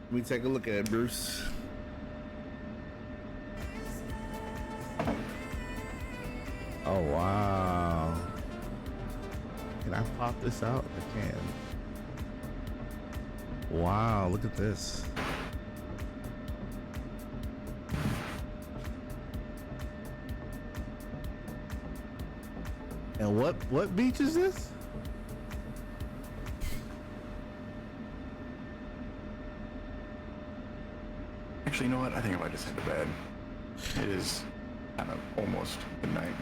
Let me take a look at it, Bruce. Oh, wow. Can I pop this out? I can. Wow, look at this. And what beach is this? Actually, you know what? I think I might just head to bed. It is kind of almost midnight.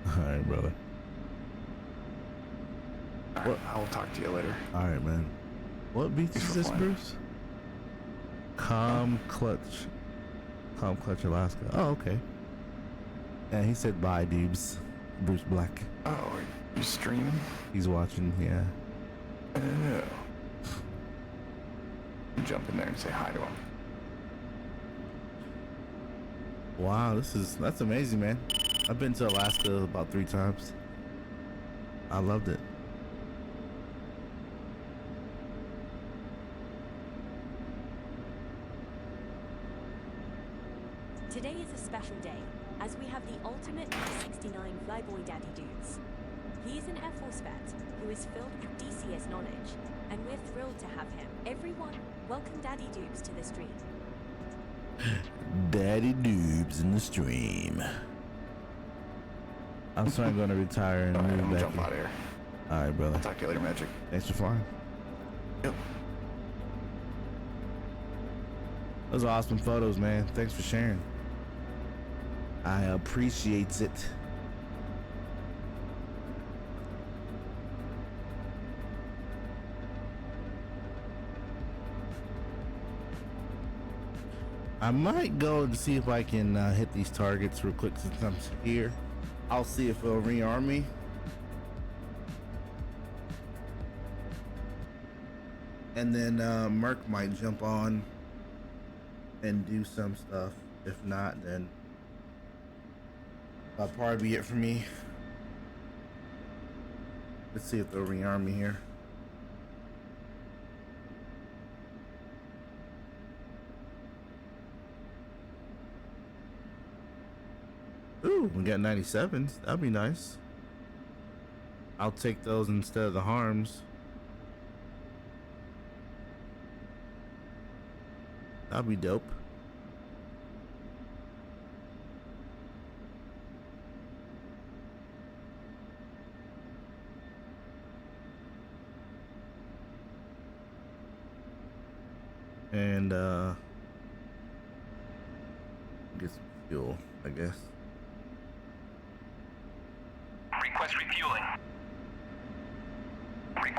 All right, brother. All right, I'll talk to you later. All right, man. What beach Thanks is for this, flying. Bruce? Calm Clutch, Alaska. Oh, okay. And he said bye, dudes. Bruce Black. Oh, are you streaming? He's watching, yeah. Oh. Jump in there and say hi to him. Wow, that's amazing, man. I've been to Alaska about 3 times. I loved it. Today is a special day, as we have the ultimate f16 flyboy daddy dudes. He is an Air Force vet who is filled with DCS knowledge, and we're thrilled to have him. Everyone, welcome Daddy Doobs to the stream. Daddy Doobs in the stream. I'm sorry, I'm gonna retire and All right, I'm move gonna back. jump out of here. All right, brother. Talk to you later, Magic. Thanks for flying. Yep. Those are awesome photos, man. Thanks for sharing. I appreciate it. I might go and see if I can hit these targets real quick since I'm here. I'll see if they'll rearm me. And then Merc might jump on and do some stuff. If not, then that'll probably be it for me. Let's see if they'll rearm me here. Ooh, we got 97s. That'd be nice. I'll take those instead of the harms. That'd be dope. And get some fuel, I guess.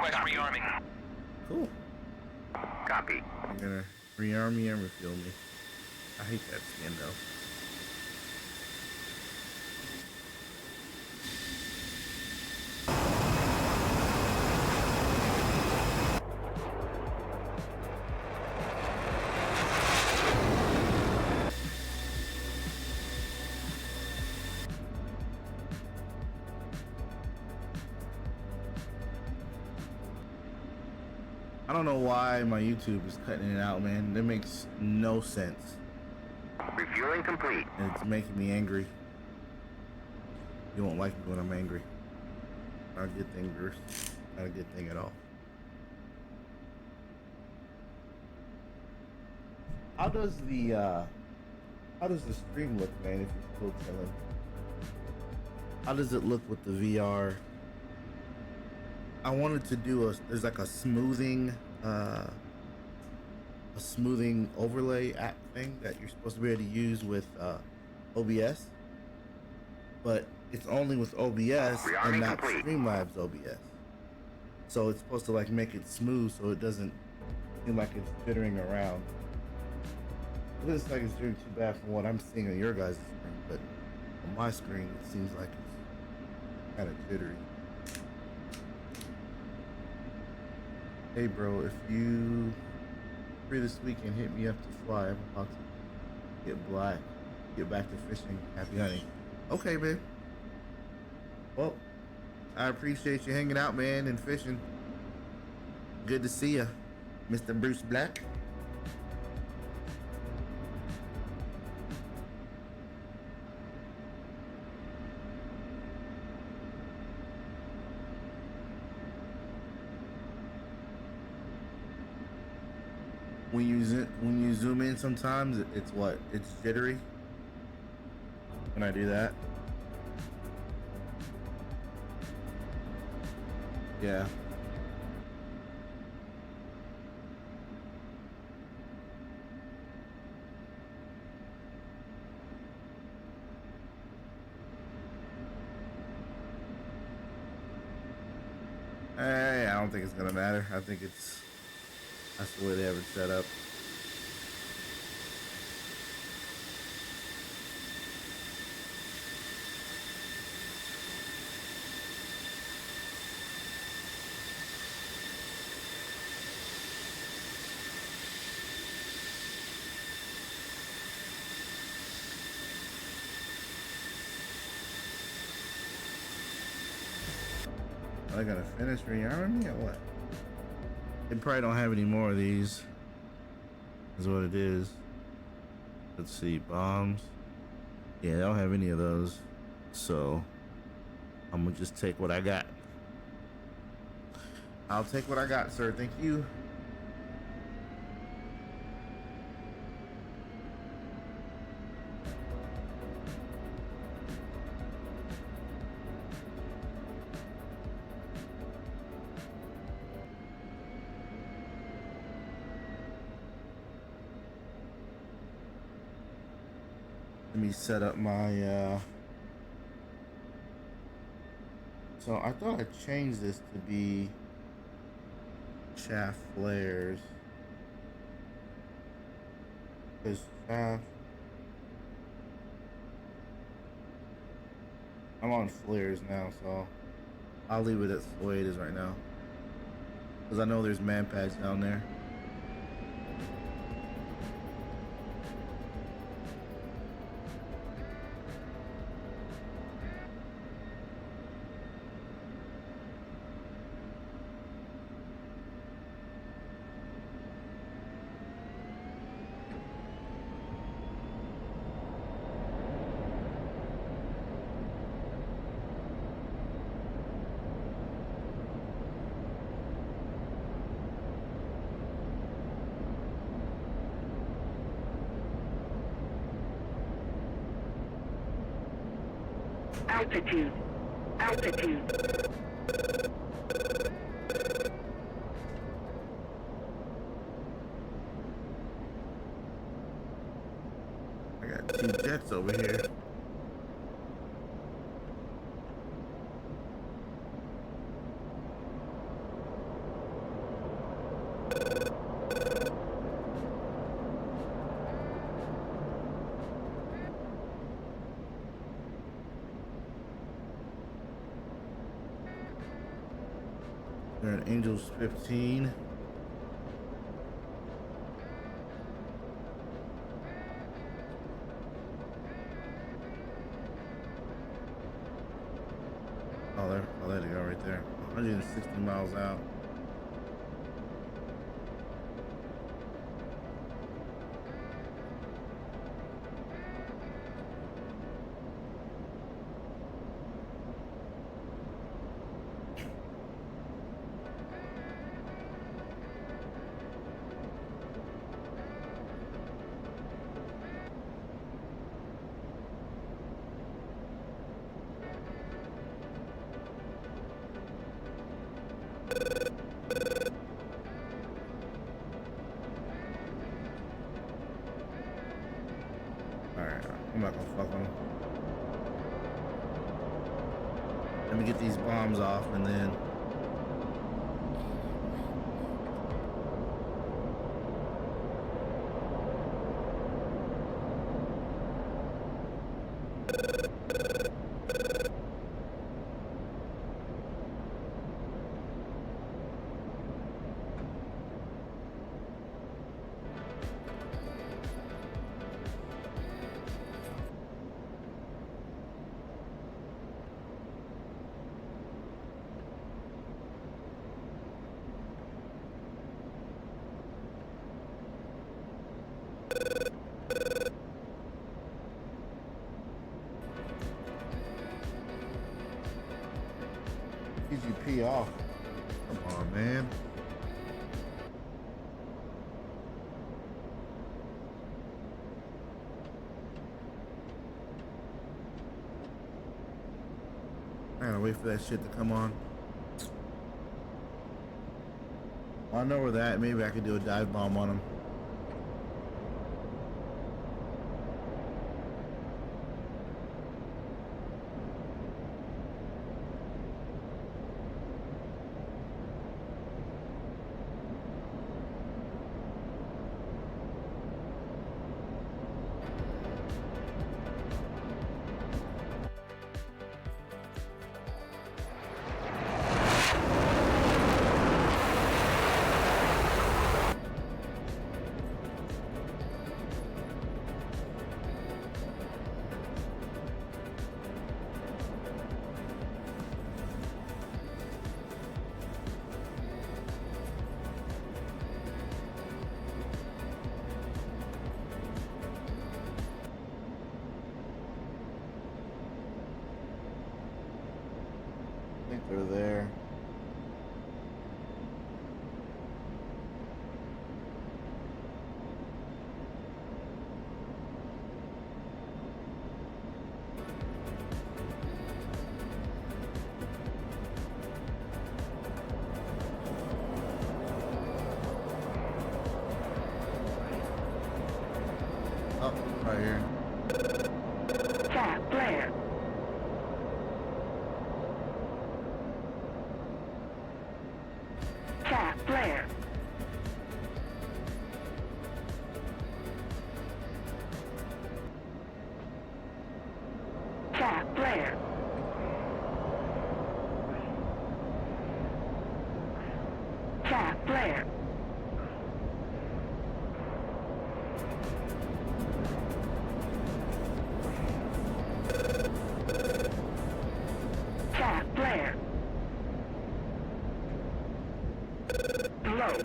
Request rearming. Cool. Copy. I'm gonna rearm me and refuel me. I hate that skin though. I don't know why my YouTube is cutting it out, man. That makes no sense. Refueling complete. And it's making me angry. You won't like me when I'm angry. Not a good thing, Bruce. Not a good thing at all. How does the stream look, man, if you're still chilling? How does it look with the VR? I wanted to do there's like a smoothing overlay app thing that you're supposed to be able to use with OBS, but it's only with OBS and not Streamlabs OBS. So it's supposed to like make it smooth so it doesn't seem like it's jittering around. It looks like it's doing too bad from what I'm seeing on your guys' screen, but on my screen it seems like it's kind of jittery. Hey bro, if you free this weekend, hit me up to fly. I'm about to get back to fishing. Happy hunting. Okay, man. Well, I appreciate you hanging out, man, and fishing. Good to see you, Mr. Bruce Black. When you zoom in, sometimes it's jittery when I do that. Yeah. Hey, I don't think it's gonna matter. I think that's the way they have it set up. Are they gonna finish rearming me or what? They probably don't have any more of these. Is what it is. Let's see, bombs. Yeah, they don't have any of those. So I'm gonna just take what I got. I'll take what I got, sir. Thank you. Let me set up my so I thought I changed this to be shaft flares, because shaft, I'm on flares now, so I'll leave it the way it is right now, because I know there's man pads down there. Altitude. Altitude. I got 2 jets over here. They're at Angels 15. Oh, there they go right there. 160 miles out. Alright, I'm not gonna fuck with them. Let me get these bombs off and then. PGP off. Come on, man. I gotta wait for that shit to come on. I know where that. Maybe I could do a dive bomb on him. I think they're there. Oh, right here. Tap flare. Tap flare. Tap flare. Tap flare. Tap flare. Low.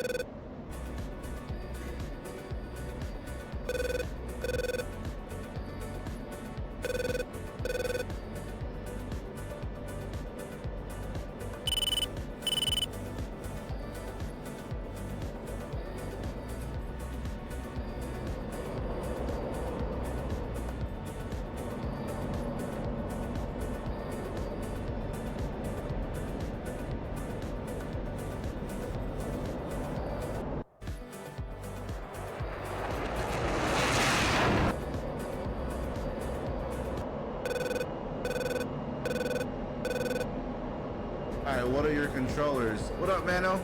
Alright, what are your controllers? What up, Mano?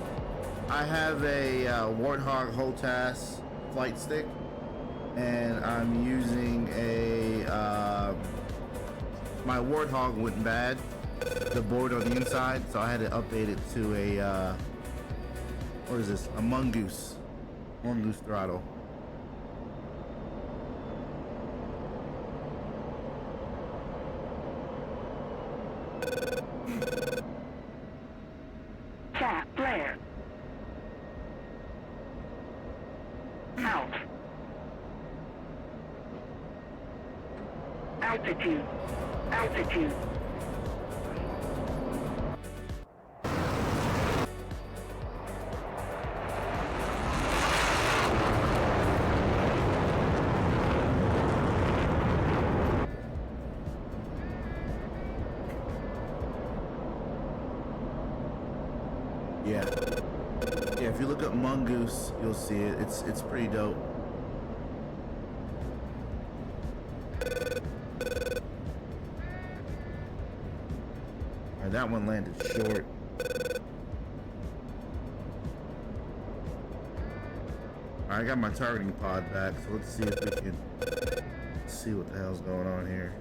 I have a Warthog HOTAS flight stick, and I'm using a my Warthog went bad, the board on the inside, so I had to update it to a what is this? A mongoose throttle. Cap flare. Out. Altitude. Altitude. Yeah. Yeah, if you look up mongoose, you'll see it. It's pretty dope. Alright, that one landed short. Alright, I got my targeting pod back, so let's see if we can see what the hell's going on here.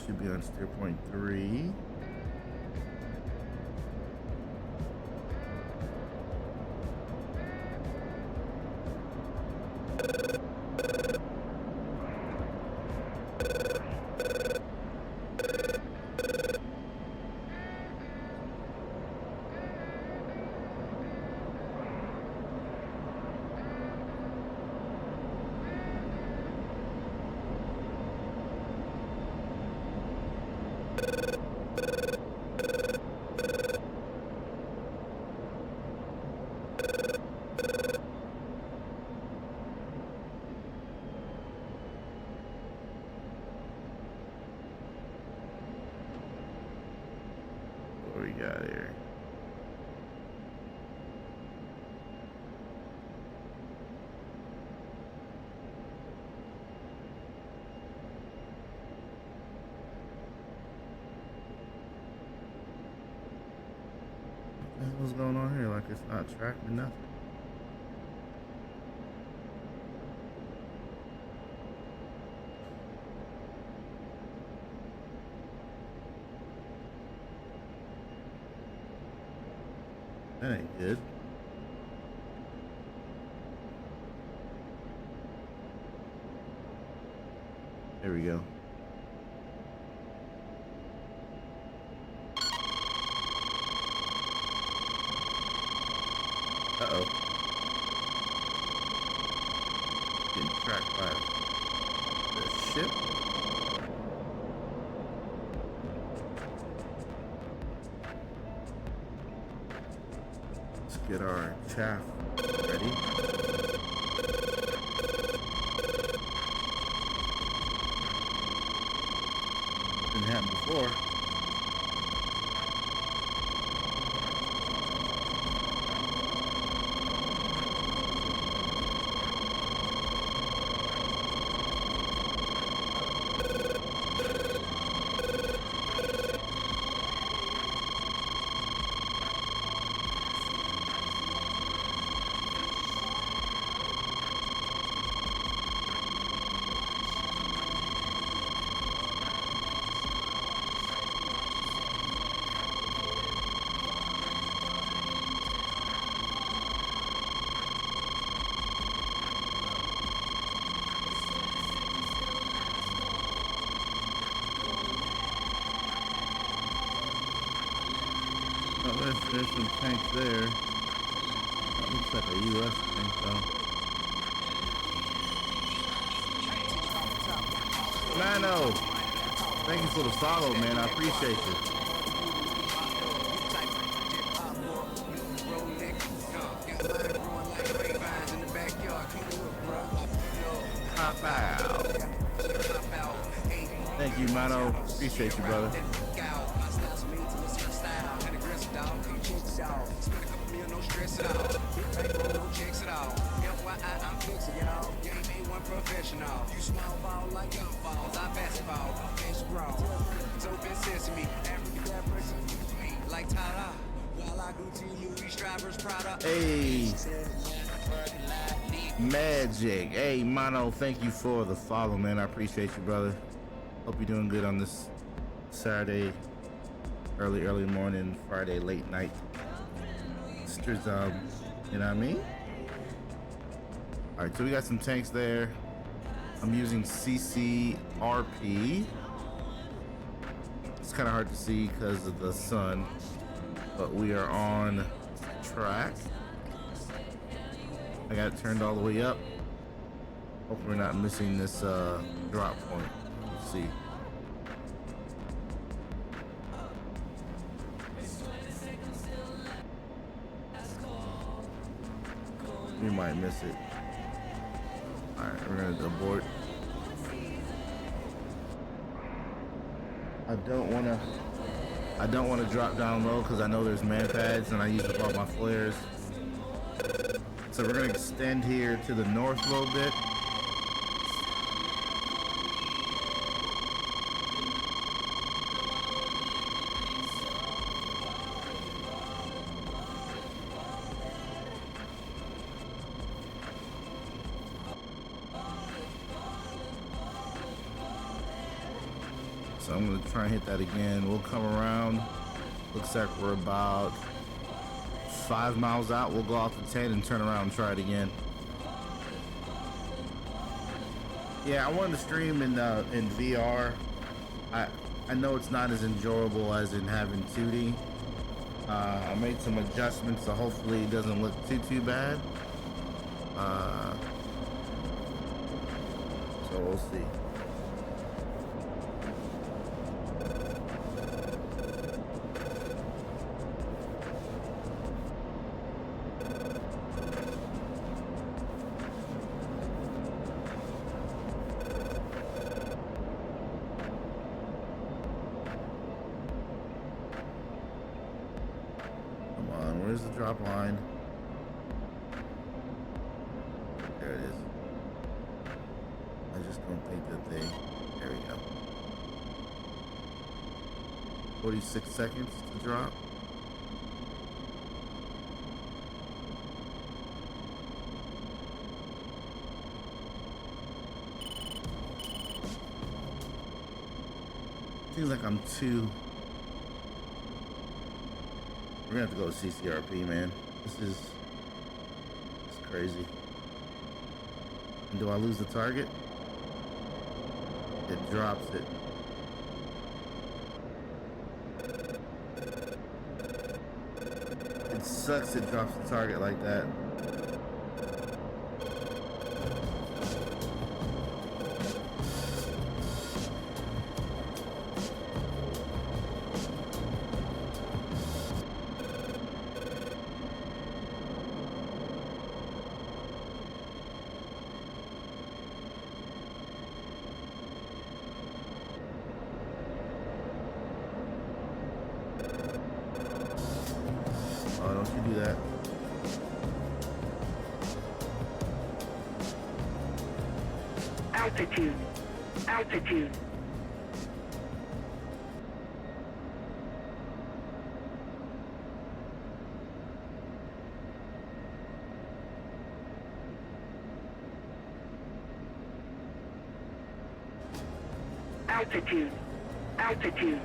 Should be on steer point 3. What we got here? What the hell's going on here? Like it's not tracking nothing. That ain't good. There we go. Uh-oh. Getting tracked by the ship. Let's get our chaff ready. Didn't happen before. Oh, there's some tanks there. That looks like a U.S. tank, though. Mano! Thank you for the follow, man. I appreciate you. Pop out. Thank you, Mano. Appreciate you, brother. dog. Check this out. Spend a couple meal, no stress at all. Big bankroll, no checks at all. FYI, I'm fixing y'all. Game A1 professional. You small ball like golf balls. I basketball. Face grown. It's open sesame. African that person use me like Tara. While I do to Louis Strivers Prada. Hey, Magic. Hey, Mono, thank you for the follow, man. I appreciate you, brother. Hope you're doing good on this Saturday, early morning, Friday, late night. Sisters, you know what I mean? All right, so we got some tanks there. I'm using CCRP. It's kind of hard to see because of the sun, but we are on track. I got it turned all the way up. Hope we're not missing this drop point. Let's see. We might miss it. All right, we're gonna abort. I don't wanna drop down low because I know there's man pads and I use up all my flares. So we're gonna extend here to the north a little bit. So I'm gonna try and hit that again. We'll come around. Looks like we're about 5 miles out. We'll go off the 10 and turn around and try it again. Yeah, I wanted to stream in VR. I know it's not as enjoyable as in having 2D. I made some adjustments, so hopefully it doesn't look too bad. So we'll see. Where's the drop line? There it is. I just don't think that there we go. 46 seconds to drop. Seems like I'm too... We're gonna have to go to CCRP, man. It's crazy. And do I lose the target? It drops it. It sucks it drops the target like that. Oh, don't you do that. Altitude. Altitude. Altitude. Altitude.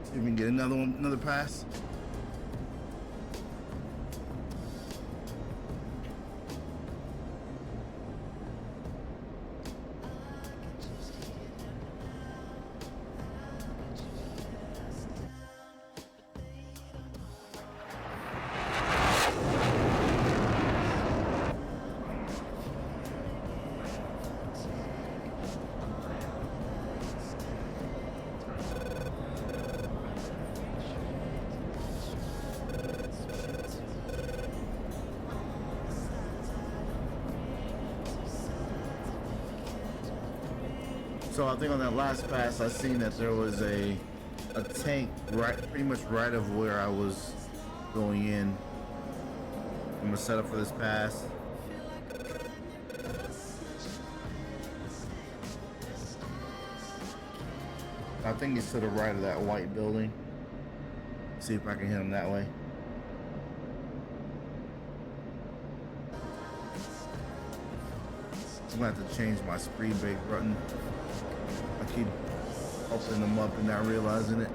See if we can get another pass. So I think on that last pass, I seen that there was a tank pretty much right of where I was going in. I'm gonna set up for this pass. I think he's to the right of that white building. See if I can hit him that way. I'm gonna have to change my speed brake button. I keep opening them up and not realizing it.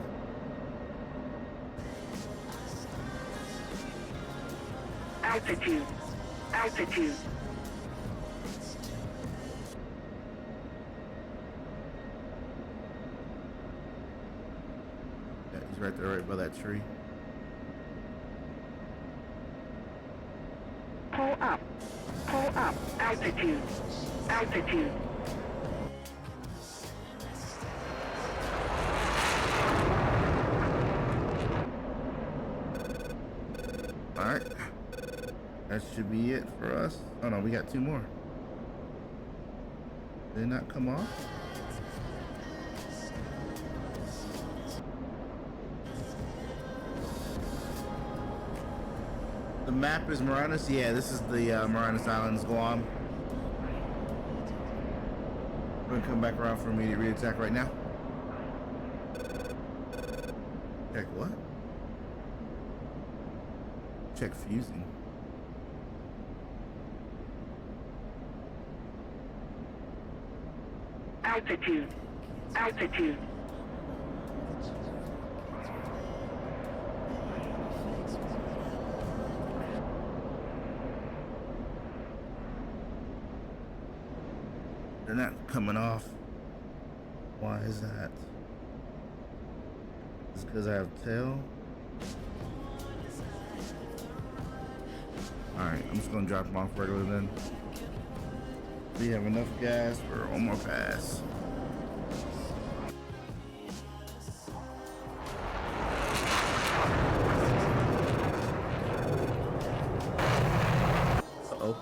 Altitude. Altitude. Yeah, he's right there, right by that tree. Pull up. Pull up. Altitude. Altitude. All right. That should be it for us. Oh no, we got two more. Did they not come off? The map is Marinus. Yeah, this is the Marinus Islands, Guam. We're gonna come back around for immediate re-attack right now. Check what? Check fusing. Altitude. Altitude. They're not coming off. Why is that? Is it because I have tail? Alright, I'm just gonna drop them off regular then. We have enough gas for one more pass. Uh-oh.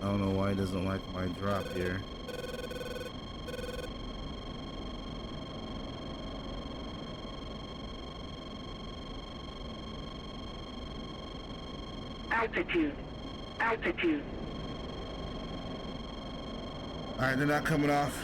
I don't know why he doesn't like my drop here. Altitude. Altitude. Alright, they're not coming off.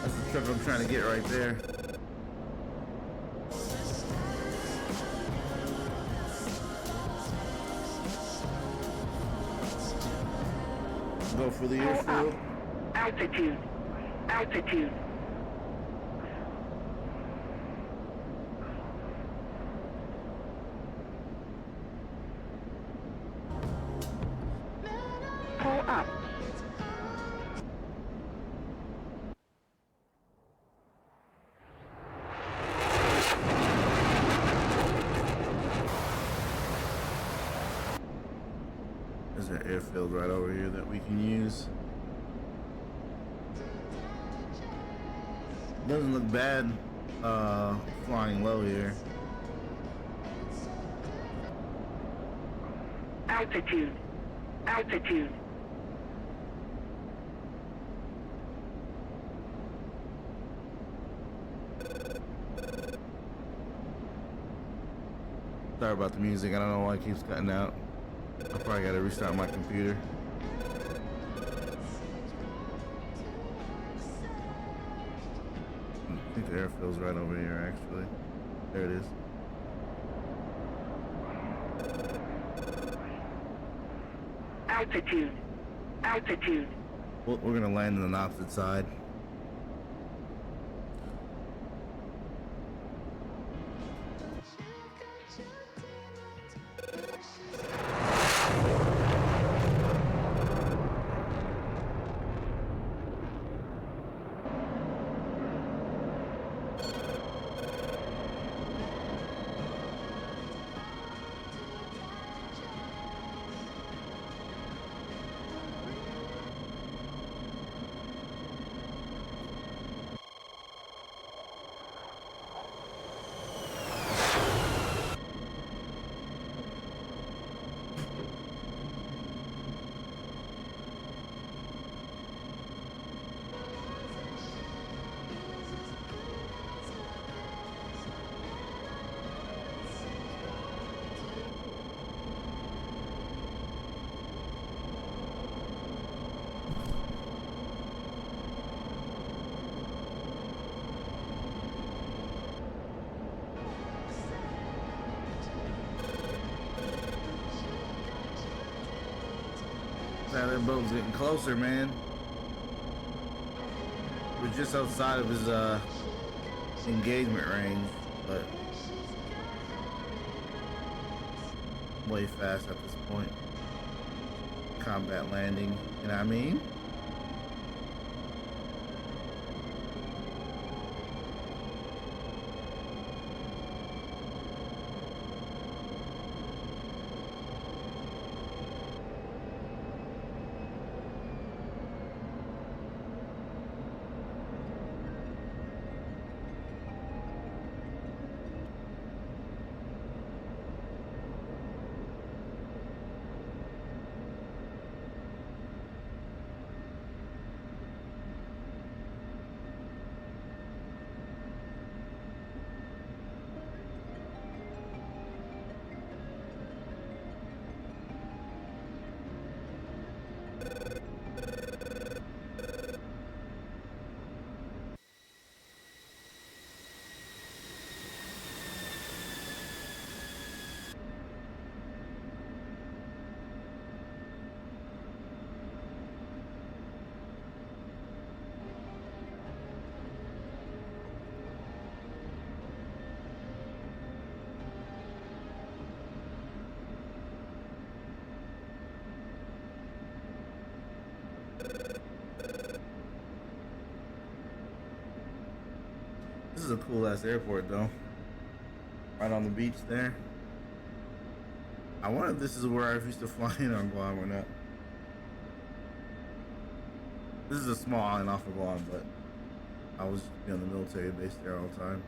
That's the truck I'm trying to get right there. Go for the airfield. Altitude. Altitude. Pull up. There's an airfield right over here that we can use. Doesn't look bad flying low here. Altitude. Altitude. Sorry about the music. I don't know why it keeps cutting out. I probably gotta restart my computer. I think the airfield's right over here, actually. There it is. Altitude. Altitude. Well, we're gonna land on the opposite side. That boat's getting closer, man. We're just outside of his engagement range, but way fast at this point. Combat landing, you know what I mean? This is a cool ass airport though. Right on the beach there. I wonder if this is where I used to fly in on Guam or not. This is a small island off of Guam, but I was on the military base there all the time.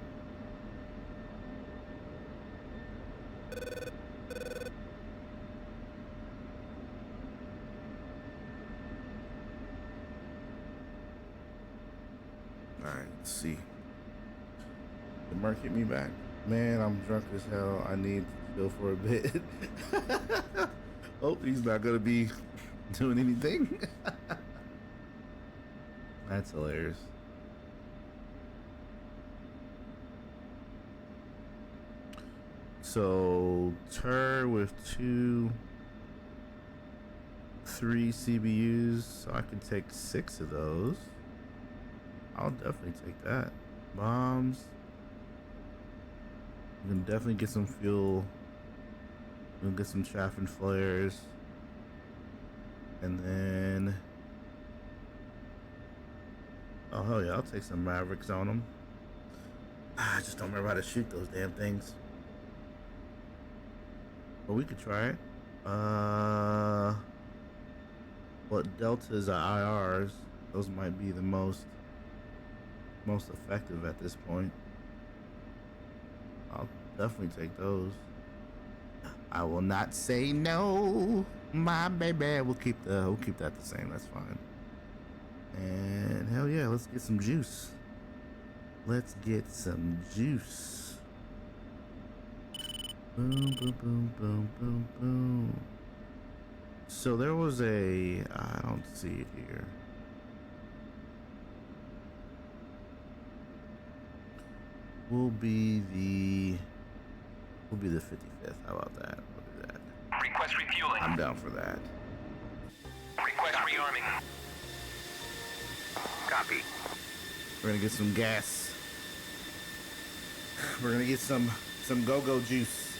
Alright, let's see. The Merc hit me back. Man, I'm drunk as hell. I need to chill for a bit. Oh, he's not gonna be doing anything. That's hilarious. So, Tur with 3 CBUs, so I can take 6 of those. I'll definitely take that. Bombs. We can definitely get some fuel. We'll get some chaff and flares. And then... oh, hell yeah, I'll take some Mavericks on them. I just don't remember how to shoot those damn things. But we could try it. What Deltas are IRs? Those might be the most effective at this point. I'll definitely take those. I will not say no, my baby. We'll keep that the same. That's fine. And hell yeah, let's get some juice. Let's get some juice. Boom, boom, boom, boom, boom, boom. So there was I don't see it here. We'll be the 55th. How about that? We'll do that. Request refueling. I'm down for that. Request rearming. Copy. We're gonna get some gas. We're gonna get some go-go juice.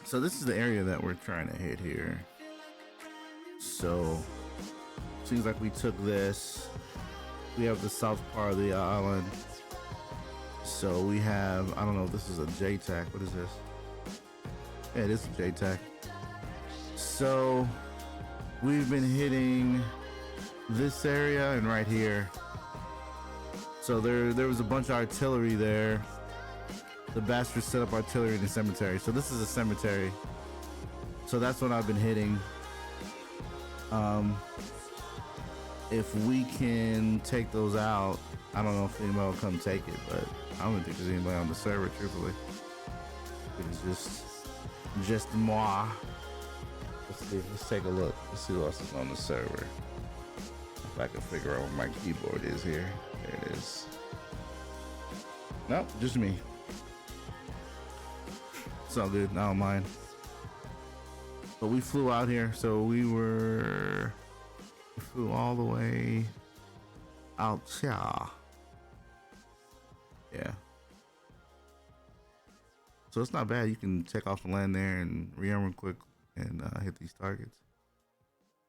So this is the area that we're trying to hit here. So seems like we took this. We have the south part of the island. So we have, I don't know if this is a JTAC. What is this? Yeah, it is a JTAC. So we've been hitting this area and right here. So there was a bunch of artillery there. The bastards set up artillery in the cemetery. So this is a cemetery. So that's what I've been hitting. If we can take those out, I don't know if anybody will come take it, but I don't think there's anybody on the server, truthfully. It's just moi. Let's see, let's take a look. Let's see who else is on the server. If I can figure out where my keyboard is here. There it is. Nope, just me. It's all good. I don't mind. But we flew out here, so we flew all the way out here. Yeah. So it's not bad. You can take off and land there and rearm real quick and hit these targets.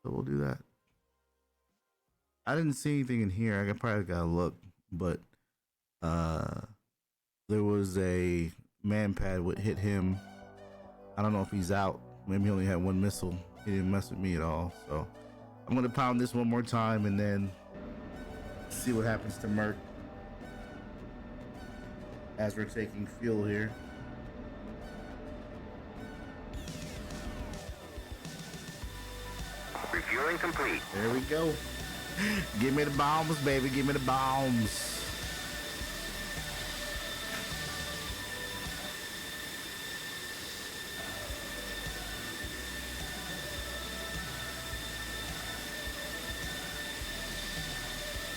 So we'll do that. I didn't see anything in here. I probably gotta look, but there was a man pad would hit him. I don't know if he's out. Maybe he only had one missile. He didn't mess with me at all. So I'm gonna pound this one more time and then see what happens to Merc as we're taking fuel here. Refueling complete. There we go. Give me the bombs, baby. Give me the bombs.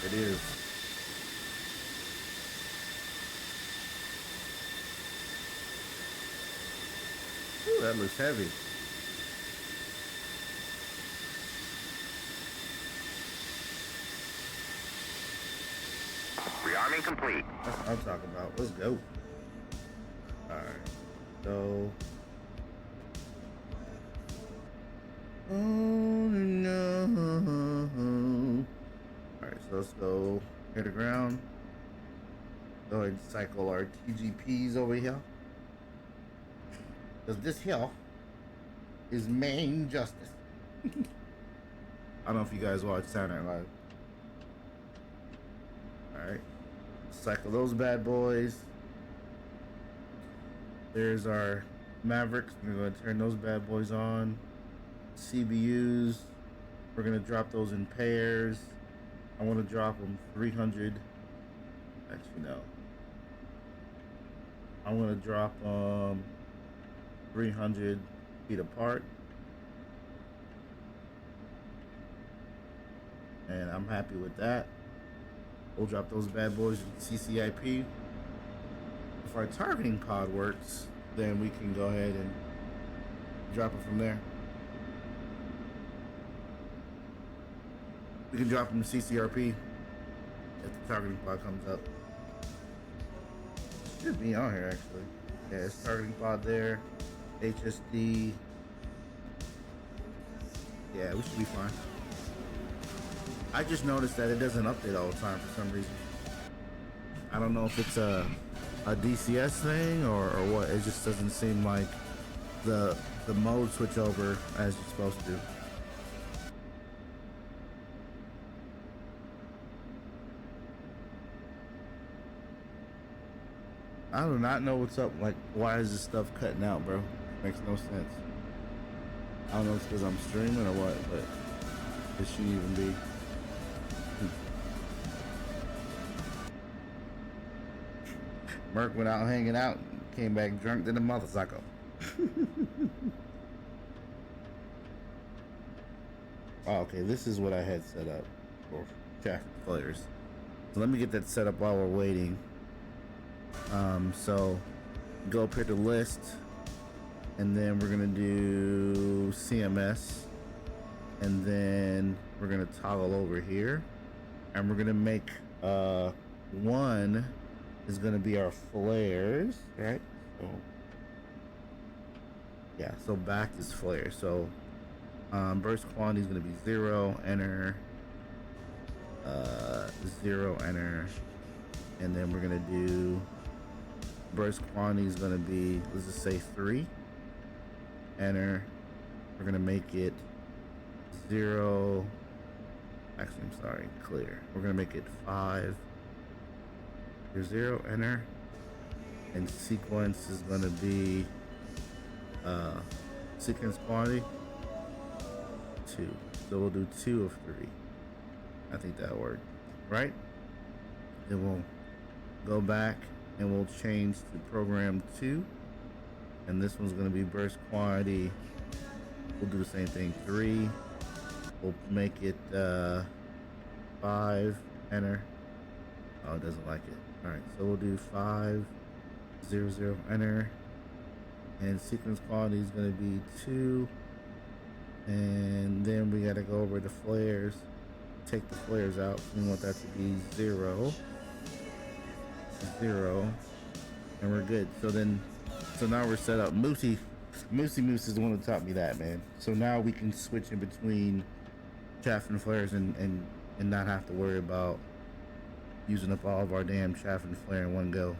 It is. Ooh, that looks heavy. Rearming complete. That's what I'm talking about. Let's go. Alright. So. Oh no. Alright, so let's go hit the ground. Go ahead and cycle our TGPs over here. Because this here is main justice. I don't know if you guys watch Saturday Night Live. Alright. Cycle those bad boys. There's our Mavericks. We're going to turn those bad boys on. CBUs. We're going to drop those in pairs. I want to drop them 300. Actually, no. I want to drop them 300 feet apart. And I'm happy with that. We'll drop those bad boys in CCIP. If our targeting pod works, then we can go ahead and drop it from there. We can drop them to CCRP if the targeting pod comes up. Should be on here actually. Yeah, it's targeting pod there. HSD. Yeah, we should be fine. I just noticed that it doesn't update all the time for some reason. I don't know if it's a DCS thing or what. It just doesn't seem like the mode switch over as you're supposed to. I do not know what's up. Like, why is this stuff cutting out, bro? Makes no sense. I don't know if it's because I'm streaming or what, but it shouldn't even be. Merc went out hanging out, came back drunk than a motorcycle. Oh, okay, this is what I had set up for traffic flares. So let me get that set up while we're waiting. So go up here to list, and then we're gonna do CMS, and then we're gonna toggle over here, and we're gonna make one is gonna be our flares, right? So yeah, so back is flare. So burst quantity is gonna be 0, enter, 0, enter, and then we're gonna do burst quantity is gonna be, let's just say 3, enter. We're gonna make it 0. Actually, I'm sorry, clear. We're gonna make it 5. 0, enter, and sequence is gonna be sequence quantity 2. So we'll do 2 of 3. I think that'll work, right? Then we'll go back and we'll change to program 2, and this one's gonna be burst quantity. We'll do the same thing, 3. We'll make it 5, enter. Oh, it doesn't like it. Alright, so we'll do 5, 0, 0, enter. And sequence quality is going to be 2. And then we got to go over the flares. Take the flares out. We want that to be 0. 0. And we're good. So now we're set up. Moose is the one who taught me that, man. So now we can switch in between chaff and flares and not have to worry about using up all of our damn chaff and flare in one go.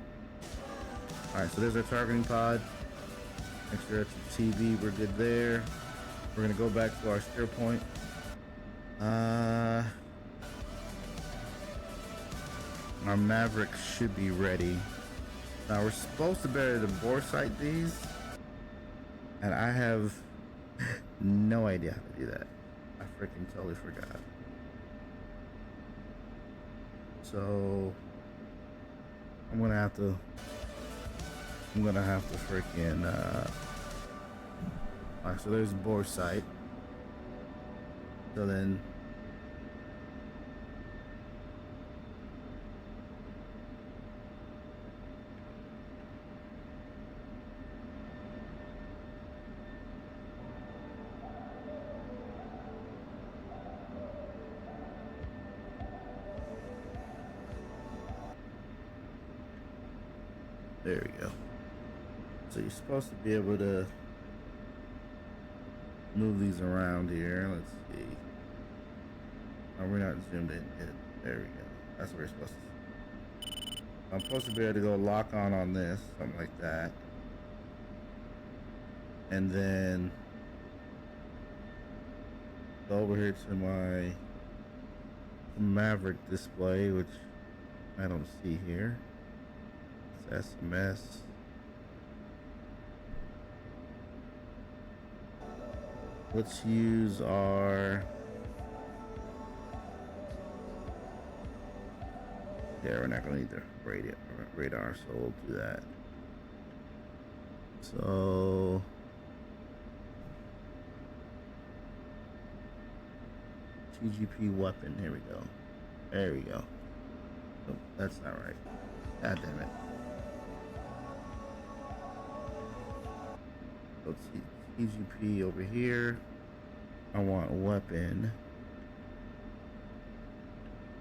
Alright, so there's our targeting pod. Make sure it's TV, we're good there. We're gonna go back to our steer point. Our Maverick should be ready. Now we're supposed to be able to bore sight these, and I have no idea how to do that. I freaking totally forgot. So I'm gonna have to freaking alright, so there's bore sight. So then there we go. So you're supposed to be able to move these around here. Let's see. Oh, we're not zoomed in yet. There we go. That's where we're supposed to. I'm supposed to be able to go lock on this, something like that. And then go over here to my Maverick display, which I don't see here. It's SMS. Let's use our... Yeah, we're not gonna need the radar, so we'll do that. So... TGP weapon, here we go. There we go. Oh, that's not right. God damn it. Let's see. TGP over here. I want weapon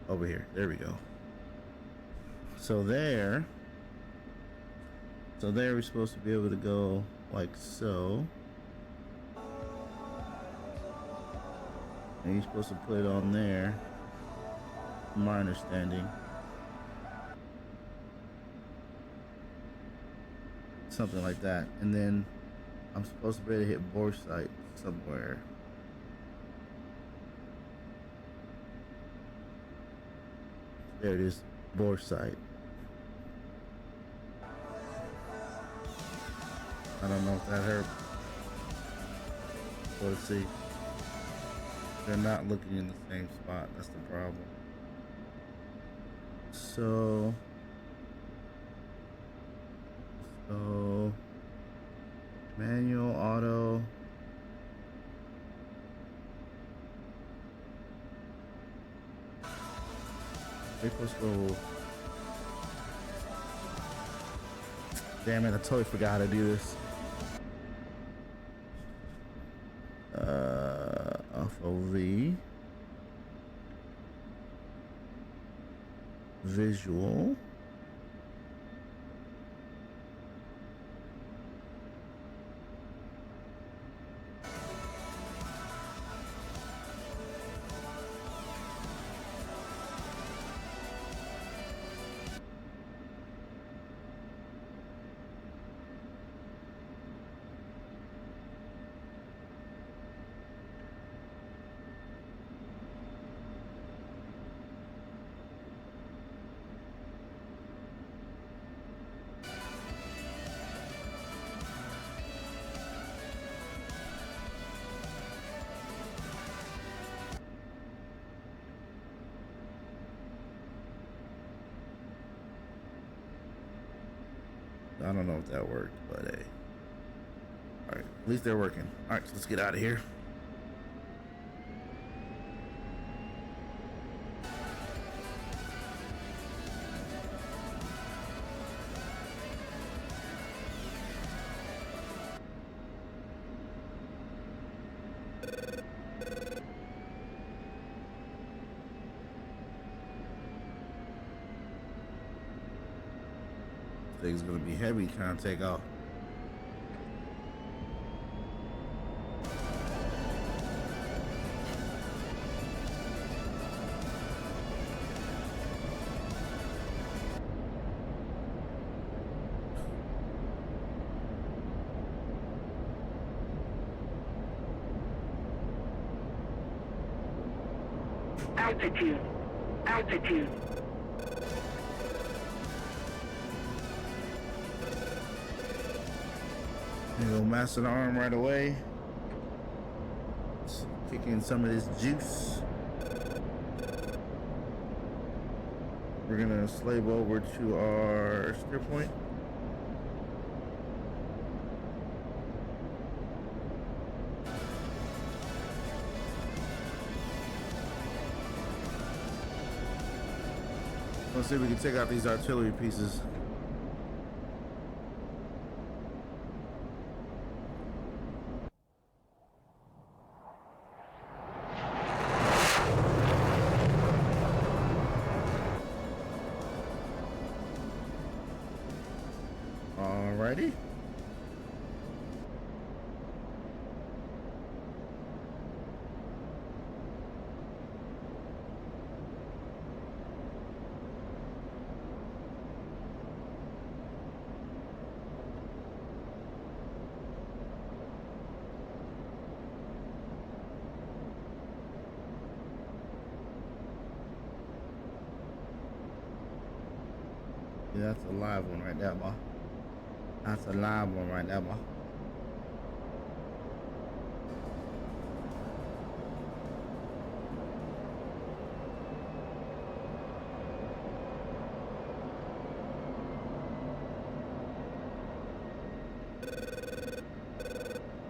over here. There we go. So there we're supposed to be able to go like so. And you're supposed to put it on there, from my understanding. Something like that. And then I'm supposed to be able to hit bore sight somewhere. There it is, bore sight. I don't know if that hurt. So let's see. They're not looking in the same spot. That's the problem. So manual, auto. We're supposed to go. Damn it! I totally forgot how to do this. FOV. Visual. I don't know if that worked, but hey. Alright, at least they're working. Alright, so let's get out of here. thing's gonna be heavy trying to take off. Altitude. Altitude. You go master the arm right away. Let's kick in some of this juice. We're gonna slave over to our steer point. Let's see if we can take out these artillery pieces. Alrighty. Yeah, that's a live one right there, boy. That's a live one right there, boy.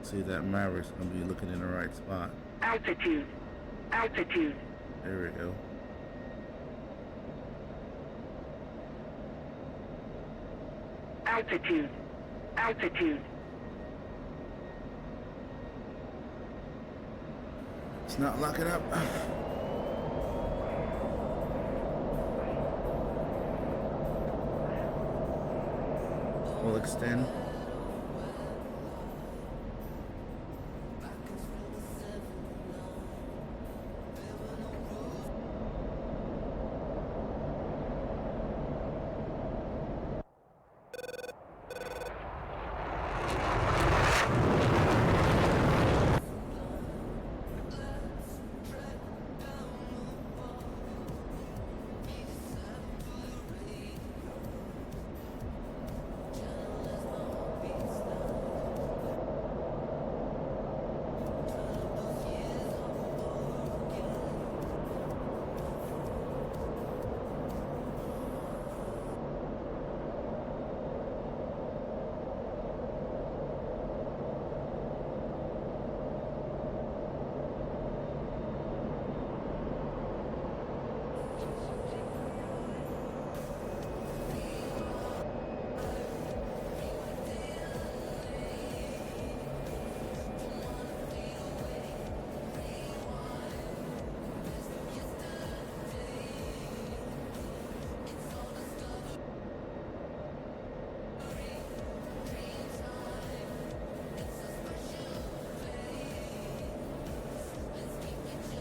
See that Maverick's gonna be looking in the right spot. Altitude. Altitude. There we go. Altitude. Altitude. It's not locking up. We'll extend.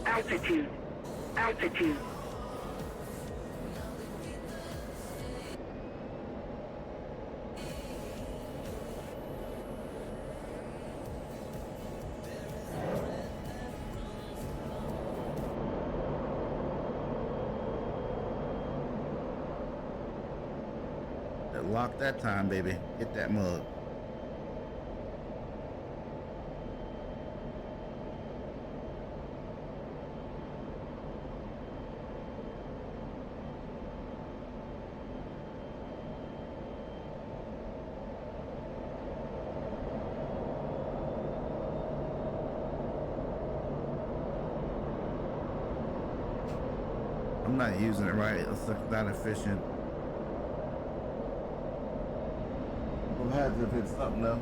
Altitude. Altitude. Lock that time, baby. Hit that mug. I'm not using it right. It's not efficient. We'll have to hit something though.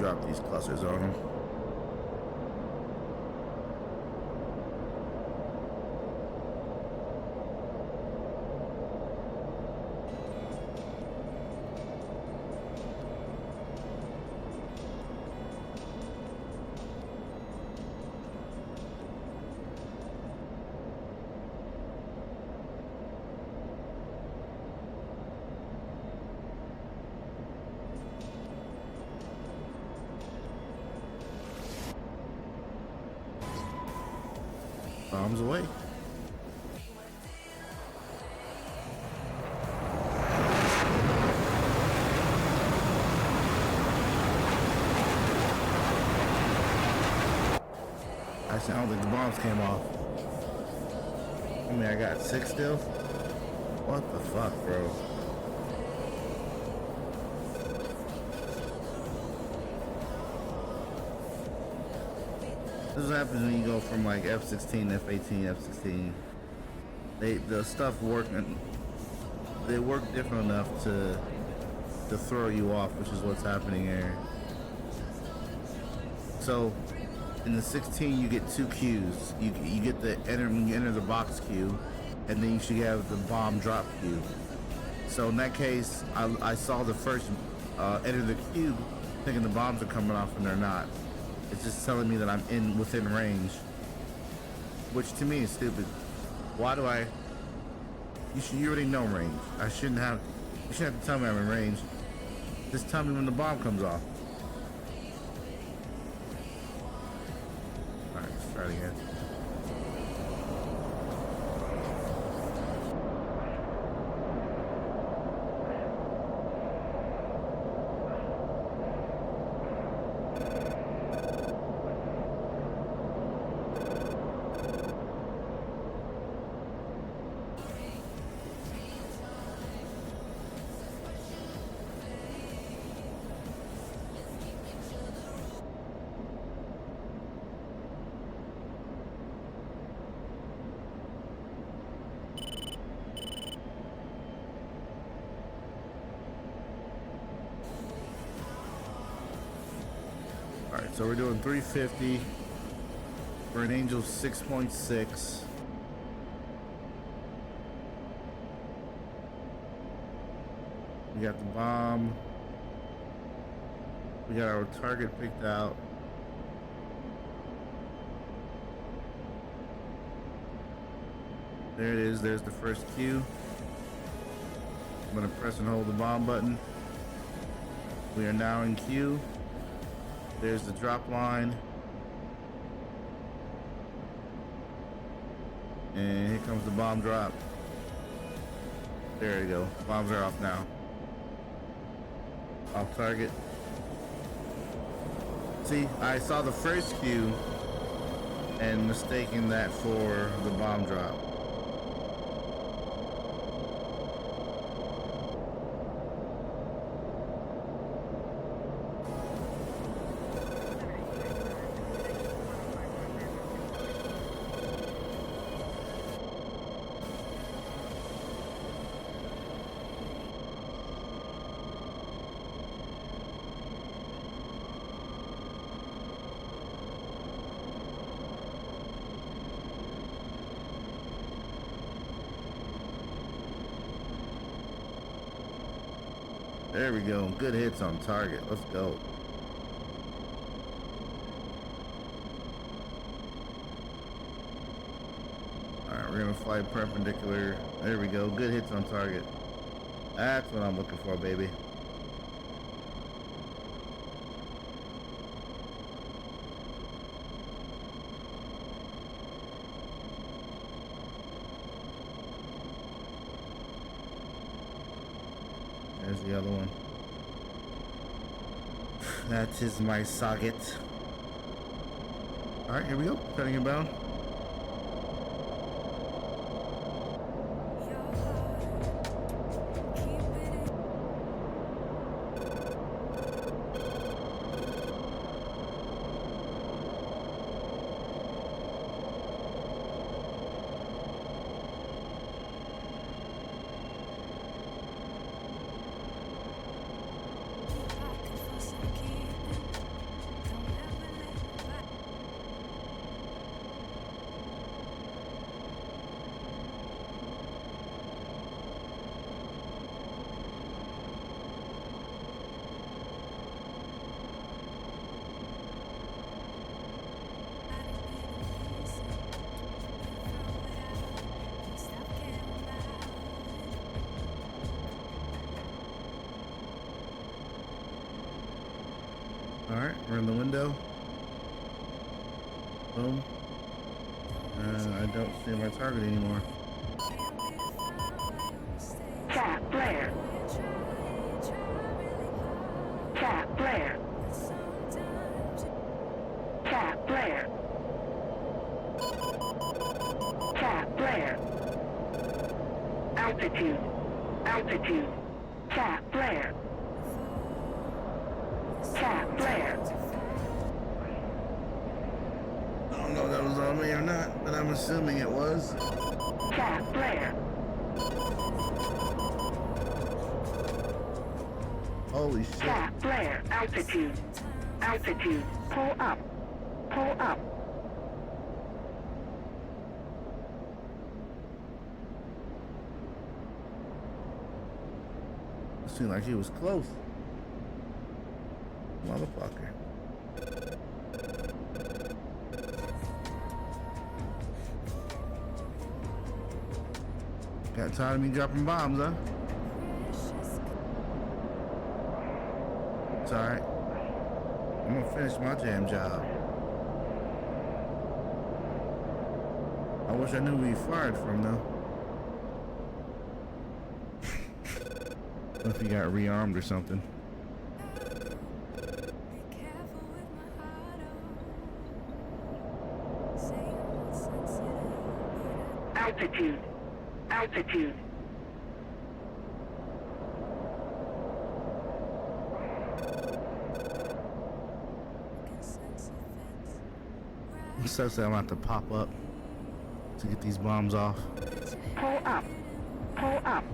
drop these clusters on them. Bombs away. Actually, I don't think the bombs came off. I mean, I got 6 still? What the fuck, bro? This is what happens when you go from like F16, F18, F16. The stuff working, they work different enough to throw you off, which is what's happening here. So in the 16 you get 2 queues. You get the when you enter the box queue, and then you should have the bomb drop queue. So in that case, I saw the first enter the queue, thinking the bombs are coming off, and they're not. It's just telling me that I'm within range, which to me is stupid. Why do I? You already know range. You shouldn't have to tell me I'm in range. Just tell me when the bomb comes off. All right, let's try it again. Alright, so we're doing 350 for an Angel 6.6. We got the bomb. We got our target picked out. There it is, there's the first queue. I'm gonna press and hold the bomb button. We are now in queue. There's the drop line. And here comes the bomb drop. There you go. Bombs are off now. Off target. See, I saw the first queue and mistaken that for the bomb drop. There we go. Good hits on target. Let's go. Alright, we're gonna fly perpendicular. There we go. Good hits on target. That's what I'm looking for, baby. There's the other one. That is my socket. Alright, here we go. Cutting it bound. We're in the window. Boom. I don't see my target anymore. Cat flare. Cat flare. Cat flare. Cat flare. Altitude. Altitude. Cat flare. Cat flare. I don't know if that was on me or not, but I'm assuming it was. Cat flare. Holy shit. Cat flare. Altitude. Altitude. Pull up. Pull up. It seemed like he was close. Motherfucker. Got tired of me dropping bombs, huh? It's alright. I'm gonna finish my damn job. I wish I knew where you fired from, though. What if you got rearmed or something? Altitude. Altitude. It sucks that I'm about to pop up to get these bombs off. Pull up. Pull up.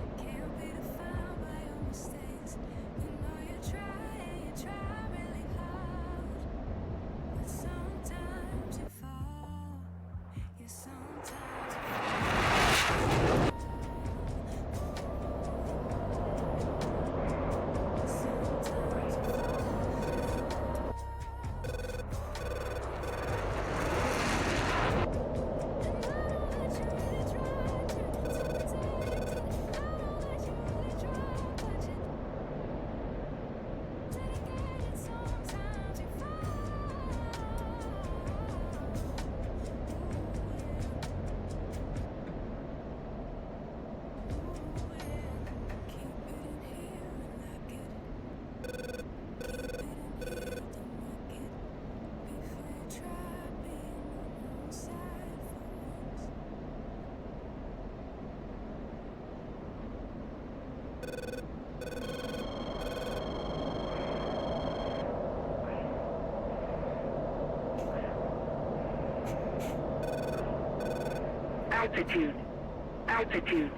Altitude. Altitude.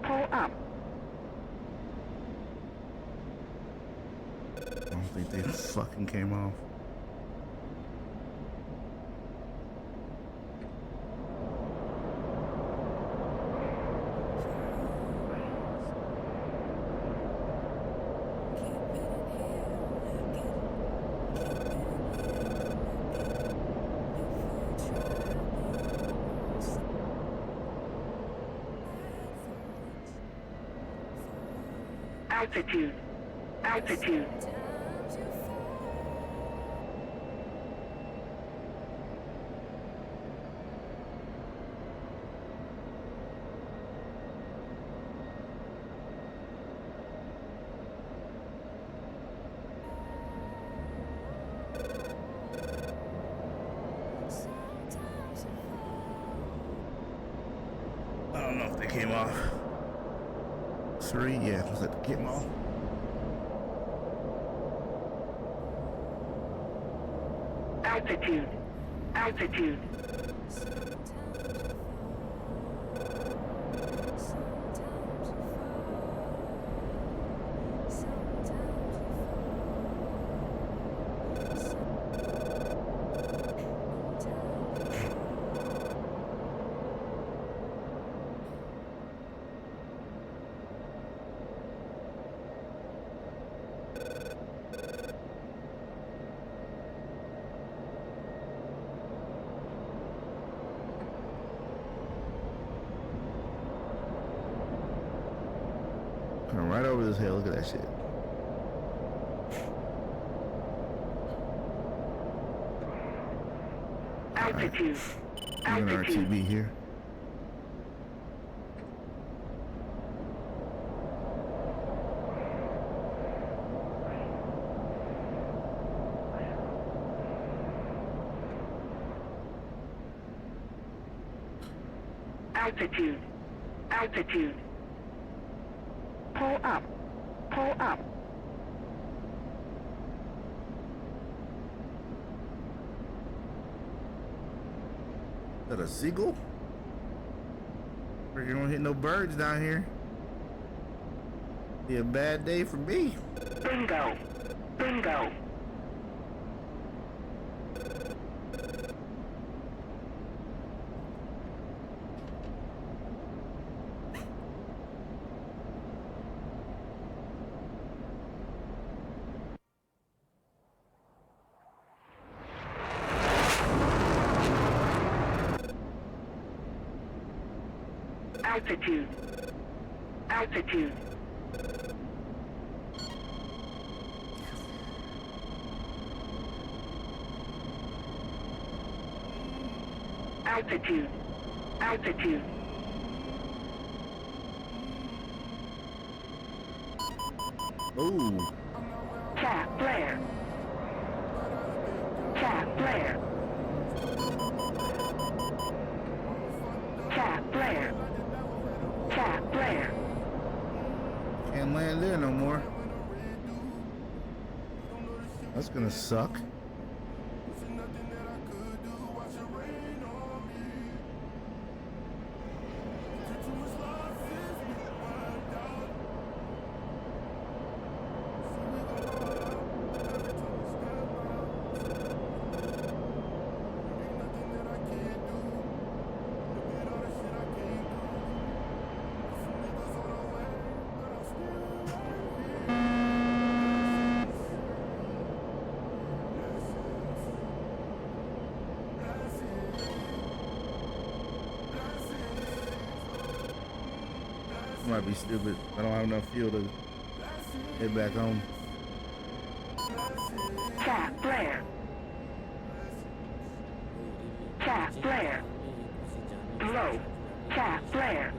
Pull up. I don't think they fucking came off. Altitude. Altitude. I don't know if they came off. 3, yeah, was that came off? Altitude. Altitude. Coming right over this hill. Look at that shit. Altitude. I'm gonna Altitude. RTB here. Altitude. Altitude. Pull up. Pull up. Is that a seagull? You don't hit no birds down here. Be a bad day for me. Bingo. Bingo. Altitude. Altitude. Altitude. Altitude. Oh, Cat flare. Cat flare. Cat flare. Cat flare. can't land there no more. That's gonna suck. Might be stupid. I don't have enough fuel to head back home. Cat flare. Cat flare. Low. Cat flare.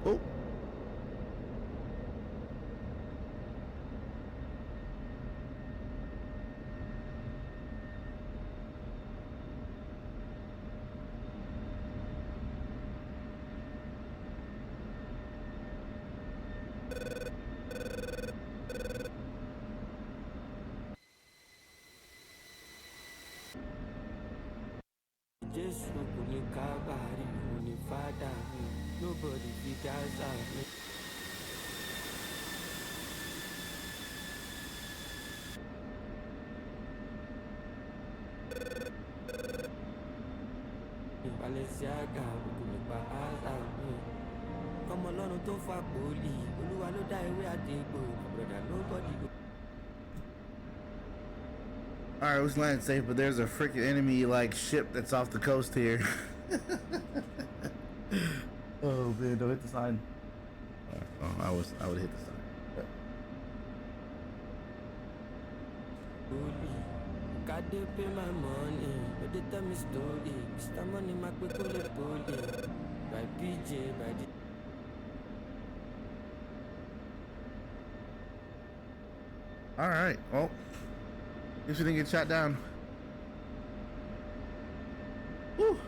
Oh. Nobody figures out. Balenciaga, Kulipa Asa. Come along to fa poli. Oluwa lo da ewe ategbo. Brother, nobody go. Alright, let's land safe, but there's a freaking enemy like ship that's off the coast here. Oh man, don't hit the sign. Oh, I would hit the sign. God they pay my money, but they tell me story. Mr. Money, my people poli. By PJ, by the. Alright, well, guess we didn't get shot down. Whew.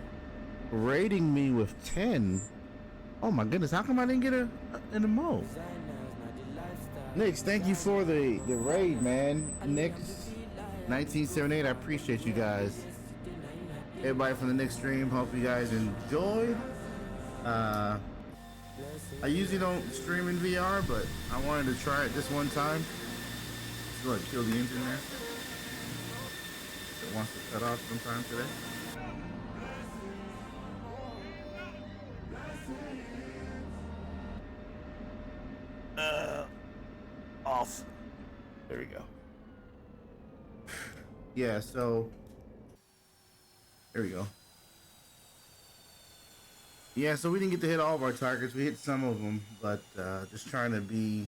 Rating me with 10. Oh my goodness, how come I didn't get an MO? Nix, thank you for the raid, man. Nix 1978, I appreciate you guys. Everybody from the Nix stream, hope you guys enjoyed. I usually don't stream in VR, but I wanted to try it this one time. Let's go ahead and kill the engine there. It wants to cut off sometime today. mouth. There we go. Yeah, so there we go. Yeah, so we didn't get to hit all of our targets. We hit some of them, but just trying to be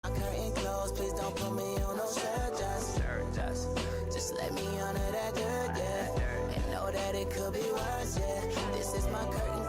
Curtain closed, please don't put me on no just let me under that dirt, yeah. And know that it could be worse, yeah. This is my curtain